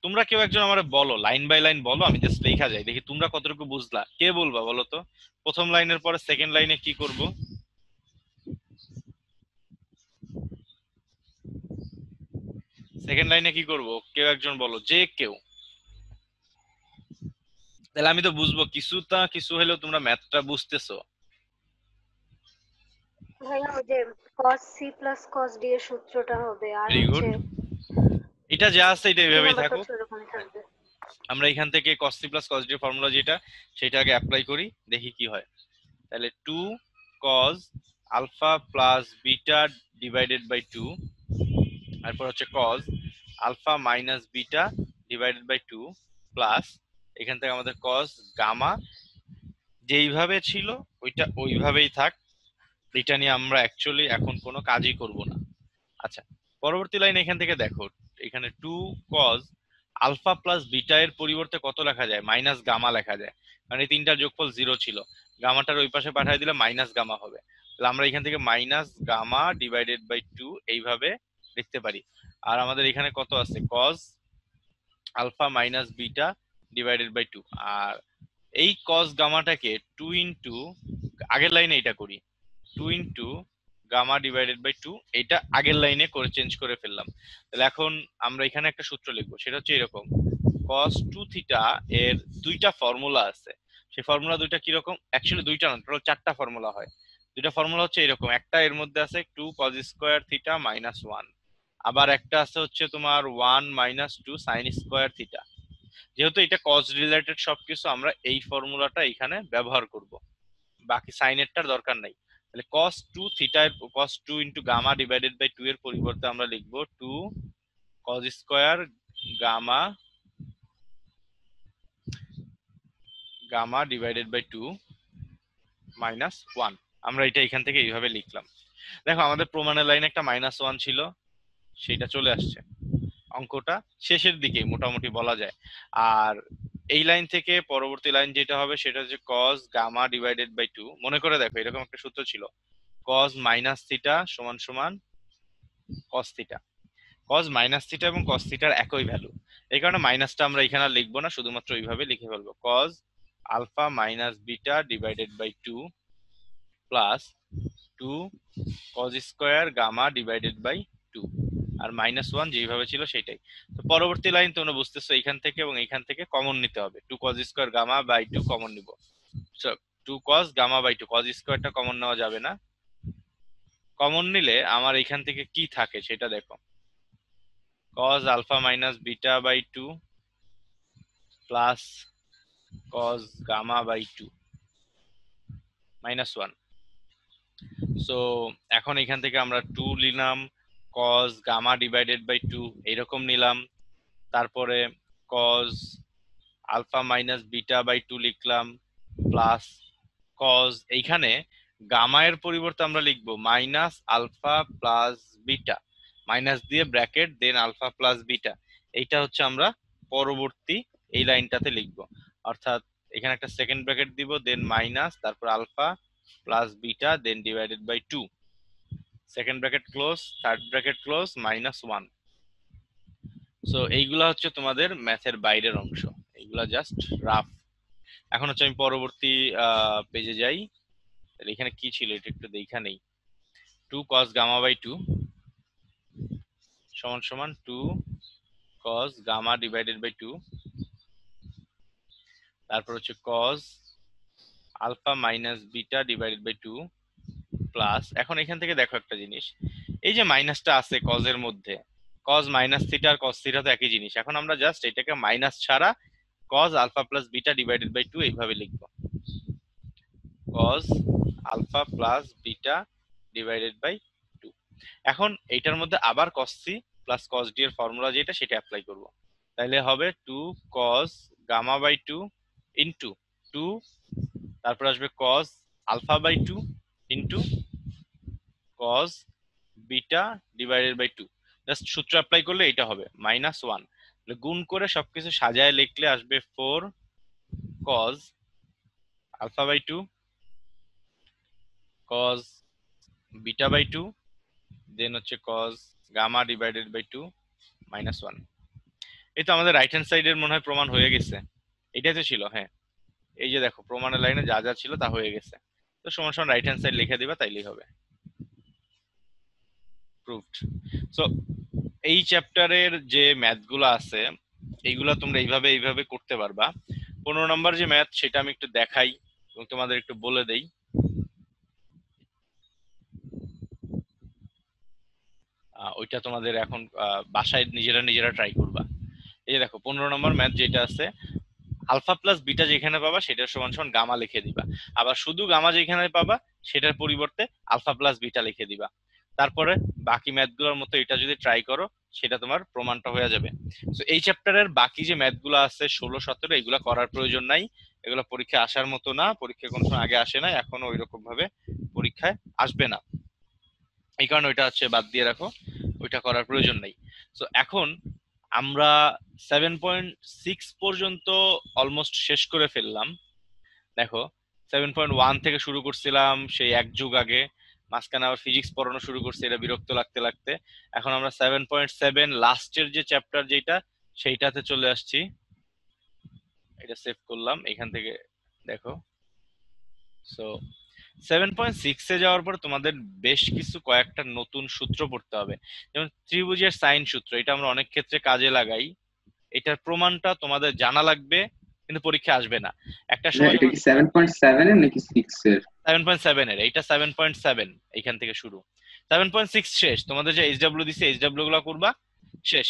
তোমরা কেউ একজন আমারে বলো, লাইন বাই লাইন বলো, আমি জাস্ট লেখা যাই, দেখি তোমরা কতটুকু বুঝলা। কে বলবা বলো তো? প্রথম লাইনের পরে সেকেন্ড লাইনে কি করব? সেকেন্ড লাইনে কি করব? কেউ একজন বলো, যে কেউ। তাহলে আমি তো বুঝবো কিছুটা, কিছু হলেও তোমরা ম্যাথটা বুঝতেছো। ভাইয়া ওই যে cos c প্লাস cos d এর সূত্রটা হবে, আর ভেরি গুড। হচ্ছে এটা যা আছে এটা 2 এভাবেই নাম্বারটা থাকুক। হচ্ছে এরকমই থাকবে। আমরা এখান থেকে cos c plus cos d এর ফর্মুলা যেটা, সেটা আগে অ্যাপ্লাই করি, দেখি কি হয়। তাহলে 2 cos alpha plus beta divided by 2, তারপর হচ্ছে cos alpha minus beta divided by 2 plus এখান থেকে আমাদের cos গামা যেইভাবে ছিল ওইটা ওইভাবেই থাক, এটা নিয়ে আমরা অ্যাকচুয়ালি এখন কোনো কাজই করব না। আচ্ছা, পরবর্তী লাইন এখান থেকে দেখো, এখানে 2 cos আলফা প্লাস বিটা এর পরিবর্তে কত লেখা যায়? মাইনাস গামা লেখা যায়, কারণ এই তিনটার যোগফল 0 ছিল। গামাটার ওই পাশে পাঠিয়ে দিলে মাইনাস গামা হবে। তাহলে আমরা এখান থেকে মাইনাস গামা ডিভাইডেড বাই 2 এইভাবে লিখতে পারি। আর আমাদের এখানে কত আছে? cos alpha minus beta divided by 2। আর এই cos গামাটাকে 2 ইনটু, আগের লাইনে এটা করি, 2 ইনটু গামা ডিভাইডেড বাই 2, এটা আগের লাইনে করে চেঞ্জ করে ফেললাম। তাহলে এখন আমরা এখানে একটা সূত্র লিখবো, সেটা হচ্ছে এরকম, cos 2 থিটা এর দুইটা ফর্মুলা আছে। সেই ফর্মুলা দুইটা কি রকম? অ্যাকচুয়ালি দুইটা না, টোটাল 4টা ফর্মুলা হয়। দুইটা ফর্মুলা হচ্ছে এরকম, একটা এর মধ্যে আছে 2 cos স্কয়ার থিটা মাইনাস 1, আবার একটা আছে হচ্ছে তোমার 1 মাইনাস 2 sin স্কয়ার থিটা। যেহেতু এটা cos রিলেটেড সবকিছু, আমরা এই ফর্মুলাটা এখানে ব্যবহার করব, বাকি সাইনেরটার দরকার নাই। তাহলে cos 2 থিটা এর cos 2 into gamma divided by 2 এর পরিবর্তে আমরা লিখব 2 cos square gamma gamma divided by 2 minus 1। আমরা এটা এখান থেকে এইভাবে লিখলাম। দেখো আমাদের প্রমাণের লাইনে একটা মাইনাস 1 ছিল, সেটা চলে আসছে, অঙ্কটা শেষের দিকে মোটামুটি বলা যায়। আর এই লাইন থেকে পরবর্তী লাইন যেটা হবে সেটা হচ্ছে cos গামা ডিভাইডেড বাই 2। মনে করে দেখো এরকম একটা সূত্র ছিল, cos মাইনাস থিটা সমান সমান cos theta. cos minus theta এবং cos থিটার একই ভ্যালু, এই কারণে মাইনাসটা আমরা এখানে আর লিখবো না, শুধুমাত্র এইভাবে লিখে ফেলবো, cos alpha minus beta divided by 2 plus 2 cos square gamma divided by 2, আর মাইনাস 1 যেইভাবে ছিল সেটাই। তো পরবর্তী লাইন তোমরা বুঝতেছো, এইখান থেকে এবং এইখান থেকে কমন নিতে হবে, 2 cos square gamma by 2 common নিব। So 2 cos gamma by 2, cos স্কয়ারটা কমন নেওয়া যাবে না, কমন নিলে আমার এখান থেকে কি থাকে সেটা দেখো, cos alpha minus beta by 2 প্লাস cos gamma by 2 minus 1। So এখন এখান থেকে আমরা 2 নিলাম, cos গামা ডিভাইডেড বাই 2 এইরকম নিলাম, তারপরে cos alpha minus beta by 2 লিখলাম, প্লাস cos এইখানে গামা এর পরিবর্তে আমরা লিখবো minus alpha plus beta, minus দিয়ে bracket then alpha plus beta. এইটা হচ্ছে আমরা পরবর্তী এই লাইনটাতে লিখবো, অর্থাৎ এখানে একটা সেকেন্ড ব্র্যাকেট দিব, দেন মাইনাস, তারপর alpha plus beta, then divided by 2, second bracket close, third bracket close, minus 1। So এইগুলা হচ্ছে তোমাদের ম্যাথের বাইরের অংশ, এইগুলা জাস্ট রাফ। এখন হচ্ছে আমি পরবর্তী পেজে যাই। তাহলে এখানে কি ছিল এটা একটু দেখা নেই, 2 cos গামা বাই 2 সমান সমান 2 cos গামা ডিভাইডেড বাই 2, তারপর হচ্ছে cos alpha minus beta divided by 2 plus, এখন এখান থেকে দেখো একটা জিনিস, এই যে মাইনাসটা আছে cos এর মধ্যে, কজ মাইনাস থিটা আর কস থিটা তো একই জিনিস। এখন আমরা জাস্ট এটাকে মাইনাস ছাড়া cos alpha plus beta divided by 2 এইভাবে লিখবো, cos alpha plus beta divided by 2। এখন এইটার মধ্যে আবার cos C plus cos D এর ফর্মুলা যেটা সেটা অ্যাপ্লাই করব, তাহলে হবে 2 কজ গামা বাই 2 ইনটু 2, তারপর আসবে cos alpha by 2 into cos beta divided by 2। Just সূত্র অ্যাপ্লাই করলে এটা হবে -1। গুণ করে সবকিছু সাজায় লিখলে আসবে 4 cos alpha by 2 cos beta by 2 then হচ্ছে কজ গামা ডিভাইডেড বাই 2 -1। এই তো আমাদের রাইট হ্যান্ড সাইডের মনে হয় প্রমাণ হয়ে গেছে। এটাই তো ছিল, হ্যাঁ এই যে দেখো প্রমাণের লাইনে যা যা ছিল তা হয়ে গেছে। তো সমান সমান রাইট হ্যান্ড সাইড লিখে দিবা, তাইলেই হবে প্রুভড। সো এই চ্যাপ্টারের যে ম্যাথগুলো আছে এইগুলা তোমরা এইভাবে করতে পারবা। 15 নম্বর যে ম্যাথ সেটা আমি একটু দেখাই এবং তোমাদের একটু বলে দেই। ওইটা তোমাদের এখন বাসায় নিজেরা ট্রাই করবা। এই যে দেখো 15 নম্বর ম্যাথ যেটা আছে, আলফা প্লাস বিটা যেখানে পাবা সেটার সমান সমান গামা লিখে দিবা, আবার শুধু গামা যেখানে পাবা সেটার পরিবর্তে আলফা প্লাস বিটা লিখে দিবা। তারপরে বাকি ম্যাথগুলোর মতো এটা যদি ট্রাই করো সেটা তোমার প্রমাণটা হয়ে যাবে। তো এই চ্যাপ্টারের বাকি যে ম্যাথগুলো আছে 16, 17 এগুলো করার প্রয়োজন নাই, এগুলো পরীক্ষা আসার মতো না, পরীক্ষা কোনো সময় আগে আসে না, এখনো ওই রকম ভাবে পরীক্ষায় আসবে না, এই কারণে ওইটা হচ্ছে বাদ দিয়ে রাখো, ওইটা করার প্রয়োজন নেই। তো এখন আমরা 7.6 পর্যন্ত অলমোস্ট শেষ করে ফেললাম। দেখো 7.1 থেকে শুরু করছিলাম সেই এক যুগ আগে, মাঝখানে আবার ফিজিক্স পড়ানো শুরু করছি, এটা বিরক্ত লাগতে লাগতে এখন আমরা 7.7 লাস্টের যে চ্যাপ্টার যেটা সেইটাতে চলে আসছি। এটা সেভ করলাম এখান থেকে, দেখো সো 7.6 এ যাওয়ার পর তোমাদের বেশ কিছু কয়েকটা নতুন সূত্র পড়তে হবে, যেমন ত্রিভুজের সাইন সূত্র, এটা আমরা অনেক ক্ষেত্রে কাজে লাগাই, এটার প্রমাণটা তোমাদের জানা লাগবে কিন্তু পরীক্ষা আসবে না। একটা সময় এটা কি 7.7 এর নাকি 6 এর? 7.7 এর, এটা 7.7 এইখান থেকে শুরু, 7.6 শেষ। তোমাদের যে এইচডব্লিউ দিছে এইচডব্লিউ গুলো করবা, শেষ,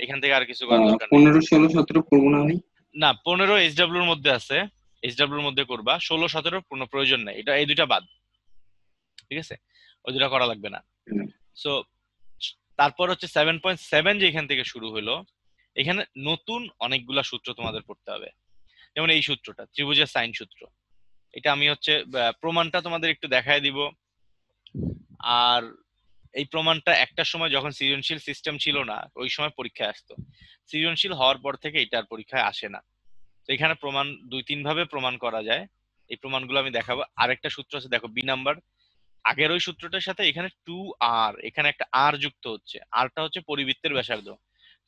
এখান থেকে আর কিছু করার দরকার নেই। 15 16 17 করবো না ভাই? না 15 এইচডব্লিউ এর মধ্যে আছে, এইচডব্লিউ এর মধ্যে করবা, 16 17 কোনো প্রয়োজন নাই, এটা এই দুইটা বাদ, ঠিক আছে, ওই দুটা করা লাগবে না। সো তারপর হচ্ছে 7.7 যে এখান থেকে শুরু হলো, এখানে নতুন অনেকগুলা সূত্র তোমাদের পড়তে হবে, যেমন এই সূত্রটা ত্রিভুজের সাইন সূত্র, এটা আমি হচ্ছে প্রমাণটা তোমাদের একটু দেখায় দিব। আর এই প্রমাণটা একটা সময় যখন সৃজনশীল সিস্টেম ছিল না ওই সময় পরীক্ষায় আসতো, সৃজনশীল হওয়ার পর থেকে এটার পরীক্ষায় আসে না। তো এখানে প্রমাণ 2-3 ভাবে প্রমাণ করা যায়, এই প্রমাণগুলো আমি দেখাবো। আরেকটা সূত্র আছে দেখো বি নাম্বার, আগের ওই সূত্রটার সাথে এখানে 2r, এখানে একটা r যুক্ত হচ্ছে, rটা হচ্ছে পরিবৃত্তের ব্যাসার্ধ।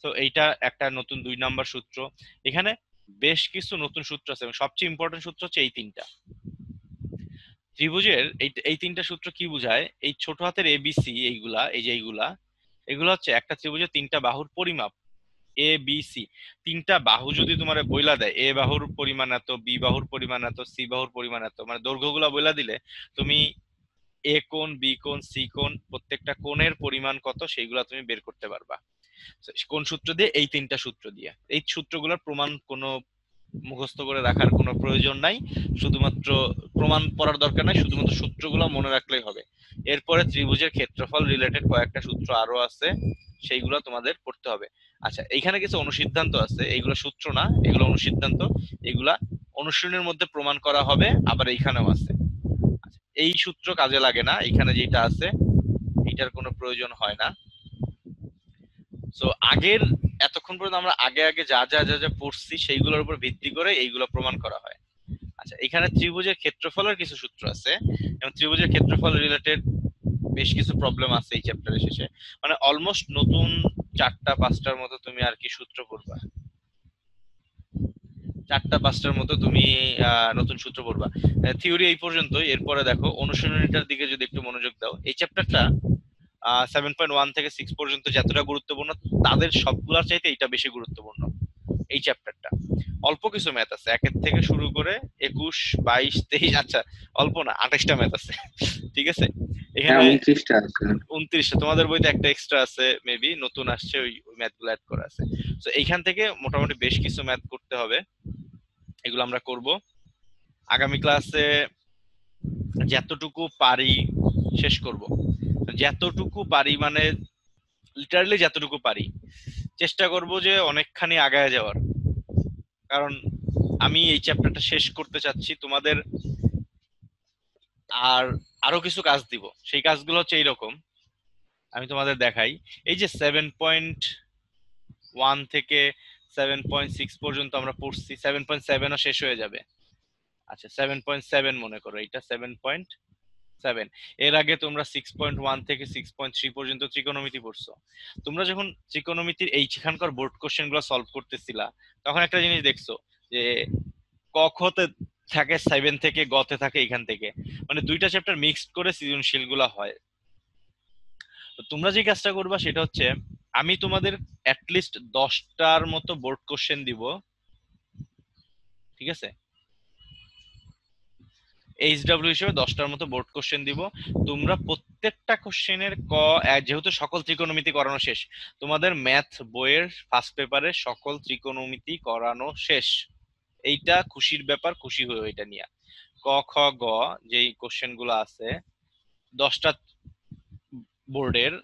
তো এইটা একটা নতুন 2 নাম্বার সূত্র। এখানে বেশ কিছু নতুন সূত্র আছে এবং সবচেয়ে ইম্পর্টেন্ট সূত্র হচ্ছে এই তিনটা। ত্রিভুজের এই তিনটা সূত্র কি বোঝায়, এই ছোট হাতের এবিসি এইগুলা, এই যে এইগুলা হচ্ছে একটা ত্রিভুজের তিনটা বাহুর পরিমাপ, এ বি সি। তিনটা বাহু যদি তোমার বইলা দেয়, এ বাহুর পরিমাণ এত, বি বাহুর পরিমাণ এত, সি বাহুর পরিমাণ এত, মানে দৈর্ঘ্যগুলা বইলা দিলে তুমি এ কোণ, বি কোণ, সি কোণ, প্রত্যেকটা কোণের পরিমাণ কত সেইগুলা তুমি বের করতে পারবা। কোন সূত্র দিয়ে? এই তিনটা সূত্র দিয়ে। এই সূত্রগুলোর প্রমাণ কোনো মুখস্থ করে রাখার কোনো প্রয়োজন নাই, শুধুমাত্র প্রমাণ পড়ার দরকার নাই, শুধুমাত্র সূত্রগুলো মনে রাখলেই হবে। এরপরে ত্রিভুজের ক্ষেত্রফল রিলেটেড কয়েকটা সূত্র আরো আছে, সেইগুলো তোমাদের পড়তে হবে। আচ্ছা এইখানে কিছু অনুসিদ্ধান্ত আছে, এইগুলো সূত্র না, এগুলো অনুসিদ্ধান্ত, এগুলা অনুশীলনের মধ্যে প্রমাণ করা হবে, আবার এইখানেও আছে। আচ্ছা, এই সূত্র কাজে লাগে না, এখানে যেটা আছে এটার কোনো প্রয়োজন হয় না। সো আগের এতক্ষণ পর্যন্ত আমরা আগে যা যা যা যা পড়ছি সেইগুলোর উপর ভিত্তি করে এইগুলো প্রমাণ করা হয়। আচ্ছা এখানে ত্রিভুজের ক্ষেত্রফলের কিছু সূত্র আছে এবং ত্রিভুজের ক্ষেত্রফল রিলেটেড বেশ কিছু প্রবলেম আছে এই চ্যাপ্টারের শেষে, মানে অলমোস্ট নতুন 4টা-5টার মতো তুমি আর কি সূত্র পড়বা, 4টা-5টার মতো তুমি নতুন সূত্র পড়বা। থিওরি এই পর্যন্তই। এরপরে দেখো অনুশীলনীটার দিকে যদি একটু মনোযোগ দাও, এই চ্যাপ্টারটা 7.1 থেকে 6 পর্যন্ত যতটা গুরুত্বপূর্ণ তাদের সবগুলোর চাইতে এটা বেশি গুরুত্বপূর্ণ। এই চ্যাপ্টারটা অল্প কিছু ম্যাথ আছে, 1 থেকে শুরু করে 21, 22, 23, আচ্ছা অল্প না 28টা ম্যাথ আছে, ঠিক আছে। এখানে 29টা আছে। 29টা, তোমাদের বইতে একটা এক্সট্রা আছে, মেবি নতুন আসছে, ওই ম্যাথ গুলো অ্যাড করা আছে। তো এইখান থেকে মোটামুটি বেশ কিছু ম্যাথ করতে হবে, এগুলো আমরা করব আগামী ক্লাসে। যতটুকু পারি শেষ করব, যতটুকু পারি মানে লিটারালি যতটুকু পারি চেষ্টা করব যে অনেকখানি আগায় যাওয়ার, কারণ আমি এই চ্যাপ্টারটা শেষ করতে চাচ্ছি তোমাদের। আর আরো কিছু কাজ দিব, সেই কাজগুলো হচ্ছে এইরকম, আমি তোমাদের দেখাই। এই যে 7.1 থেকে 7.6 পর্যন্ত আমরা পড়ছি, 7.7ও শেষ হয়ে যাবে। আচ্ছা 7.7 মনে করো, এটা 7.7। এর আগে তোমরা 6.1 থেকে 6.3 পর্যন্ত ত্রিকোণমিতি পড়ছো। তোমরা যখন ত্রিকোণমিতির এইখানকার বোর্ড কোশ্চেন গুলো সলভ করতেছিলা, তখন একটা জিনিস দেখছো যে ক খ তে থাকে 7 থেকে, গ তে থাকে এখান থেকে, মানে দুইটা চ্যাপ্টার মিক্সড করে সৃজনশীল গুলা হয়। তো তোমরা যে কাজটা করবা সেটা হচ্ছে, আমি তোমাদের অ্যাটলিস্ট 10টার মতো বোর্ড কোশ্চেন দিব, ঠিক আছে? এইচডব্লিউ হিসেবে 10টার মতো বোর্ড কোশ্চেন দিব। তোমরা প্রত্যেকটা কোশ্চেনের যেহেতু সকল ত্রিকোণমিতি করানো শেষ, তোমাদের ম্যাথ বইয়ের ফার্স্ট পেপারে সকল ত্রিকোণমিতি করানো শেষ। এইটা খুশির ব্যাপার, খুশি হয়ে এটা নিয়ে। ক খ গ যেই কোশ্চেন গুলো আছে 10টা বোর্ডের,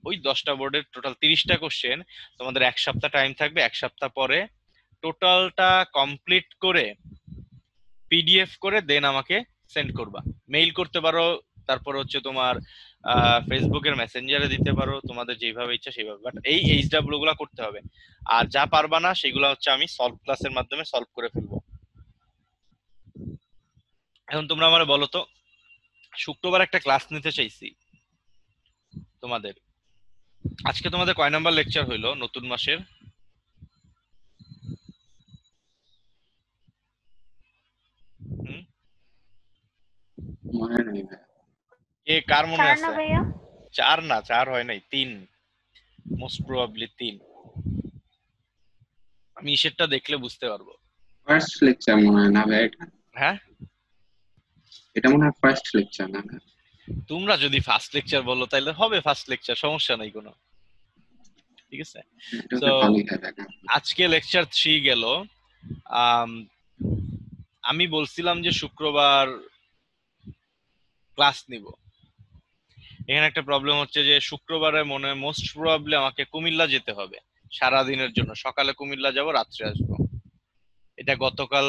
ওই 10টা বোর্ডের টোটাল 30টা কোশ্চেন, তোমাদের 1 সপ্তাহ টাইম থাকবে। 1 সপ্তাহ পরে টোটালটা কমপ্লিট করে পিডিএফ করে দেন আমাকে সেন্ড করবা। মেইল করতে পারো, তারপর হচ্ছে তোমার ফেসবুকের মেসেঞ্জারে দিতে পারো, তোমাদের যেভাবে ইচ্ছা সেইভাবে, বাট এই এইচডব্লিউ গুলা করতে হবে। আর যা পারবা না সেগুলো হচ্ছে আমি সলভ ক্লাসের মাধ্যমে সলভ করে ফেলবো। এখন তোমরা আমার বলো তো, শুক্রবার একটা ক্লাস নিতে চাইছি তোমাদের। আজকে তোমাদের কয় নাম্বার লেকচার হইলো নতুন মাসের? হুম, মনে নেই ভাই। কার মনে 4 না আছে? ভাইয়া? 4 না, 4 হয় নাই, 3, মোস্ট প্রবাবলি 3। আমি সেটা দেখলে বুঝতে পারবো। ফার্স্ট লেকচার মনে হয় না ভাই এটা। হ্যাঁ, এটা মনে হয় ফার্স্ট লেকচার না ভাই? তোমরা যদি ফার্স্ট লেকচার বলো তাহলে হবে ফার্স্ট লেকচার, সমস্যা নাই কোনো, ঠিক আছে? এটা তো তো ভালোই হয় দেখা। আজকে লেকচার 3 গেল। আম, আমি বলছিলাম যে শুক্রবার ক্লাস নিব। এখানে একটা প্রবলেম হচ্ছে যে শুক্রবারে মনে মোস্ট প্রবাবলি আমাকে কুমিল্লা যেতে হবে সারা দিনের জন্য। সকালে কুমিল্লা যাব, রাত্রে আসবো। এটা গতকাল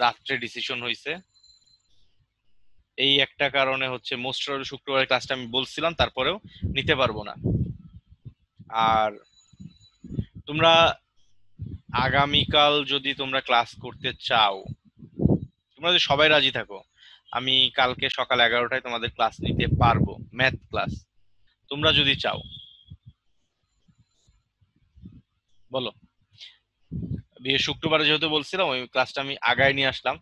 রাত্রে ডিসিশন হয়েছে। এই একটা কারণে হচ্ছে মোস্ট প্রবাবলি শুক্রবারের ক্লাসটা আমি বলছিলাম, তারপরেও নিতে পারবো না। আর তোমরা আগামীকাল যদি তোমরা ক্লাস করতে চাও, তোমরা যদি সবাই রাজি থাকো, আমি কালকে সকাল 11টায় তোমাদের ক্লাস নিতে পারবো, ম্যাথ ক্লাস। তোমরা যদি চাও বলো। শুক্রবারে যেহেতু বলছিলাম, ওই ক্লাসটা আমি আগায় নিয়ে আসলাম।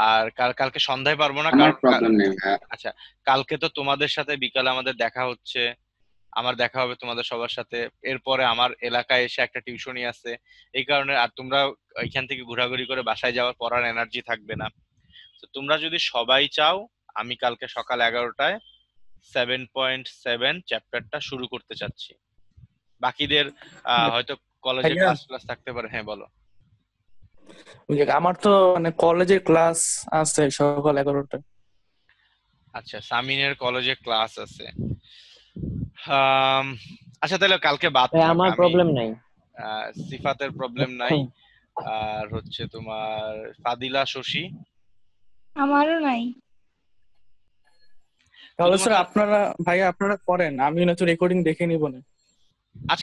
আর কালকে সন্ধ্যায় পারবো না, আমার কারণ প্রবলেম নেই ভাই। আচ্ছা, কালকে তো তোমাদের সাথে বিকালে আমাদের দেখা হচ্ছে, আমার দেখা হবে তোমাদের সবার সাথে। এরপরে আমার এলাকায় এসে একটা টিউশনই আছে, এই কারণে। আর তোমরা এখান থেকে ঘোরাঘুরি করে বাসায় যাওয়ার পড়ার এনার্জি থাকবে না। তো তোমরা যদি সবাই চাও, আমি কালকে সকাল 11টায় 7.7 চ্যাপ্টারটা শুরু করতে চাচ্ছি। বাকিদের হয়তো কলেজে ভাইয়া, ক্লাস থাকতে পারে। হ্যাঁ বলো। ওই যে আমার তো মানে কলেজে ক্লাস আছে সকাল 11টায়। আচ্ছা, সামিনের কলেজে ক্লাস আছে। আম, আচ্ছা তাহলে কালকে বাদ ভাই থাক। আমার আমি প্রবলেম নাই। সিফাতের প্রবলেম নাই, আর হচ্ছে তোমার ফাদিলা, শশী। আমারও নাই। তাহলে স্যার শুধুমাত্র আপনারা, ভাইয়া আপনারা করেন, আমি না তো রেকর্ডিং দেখে নিব না।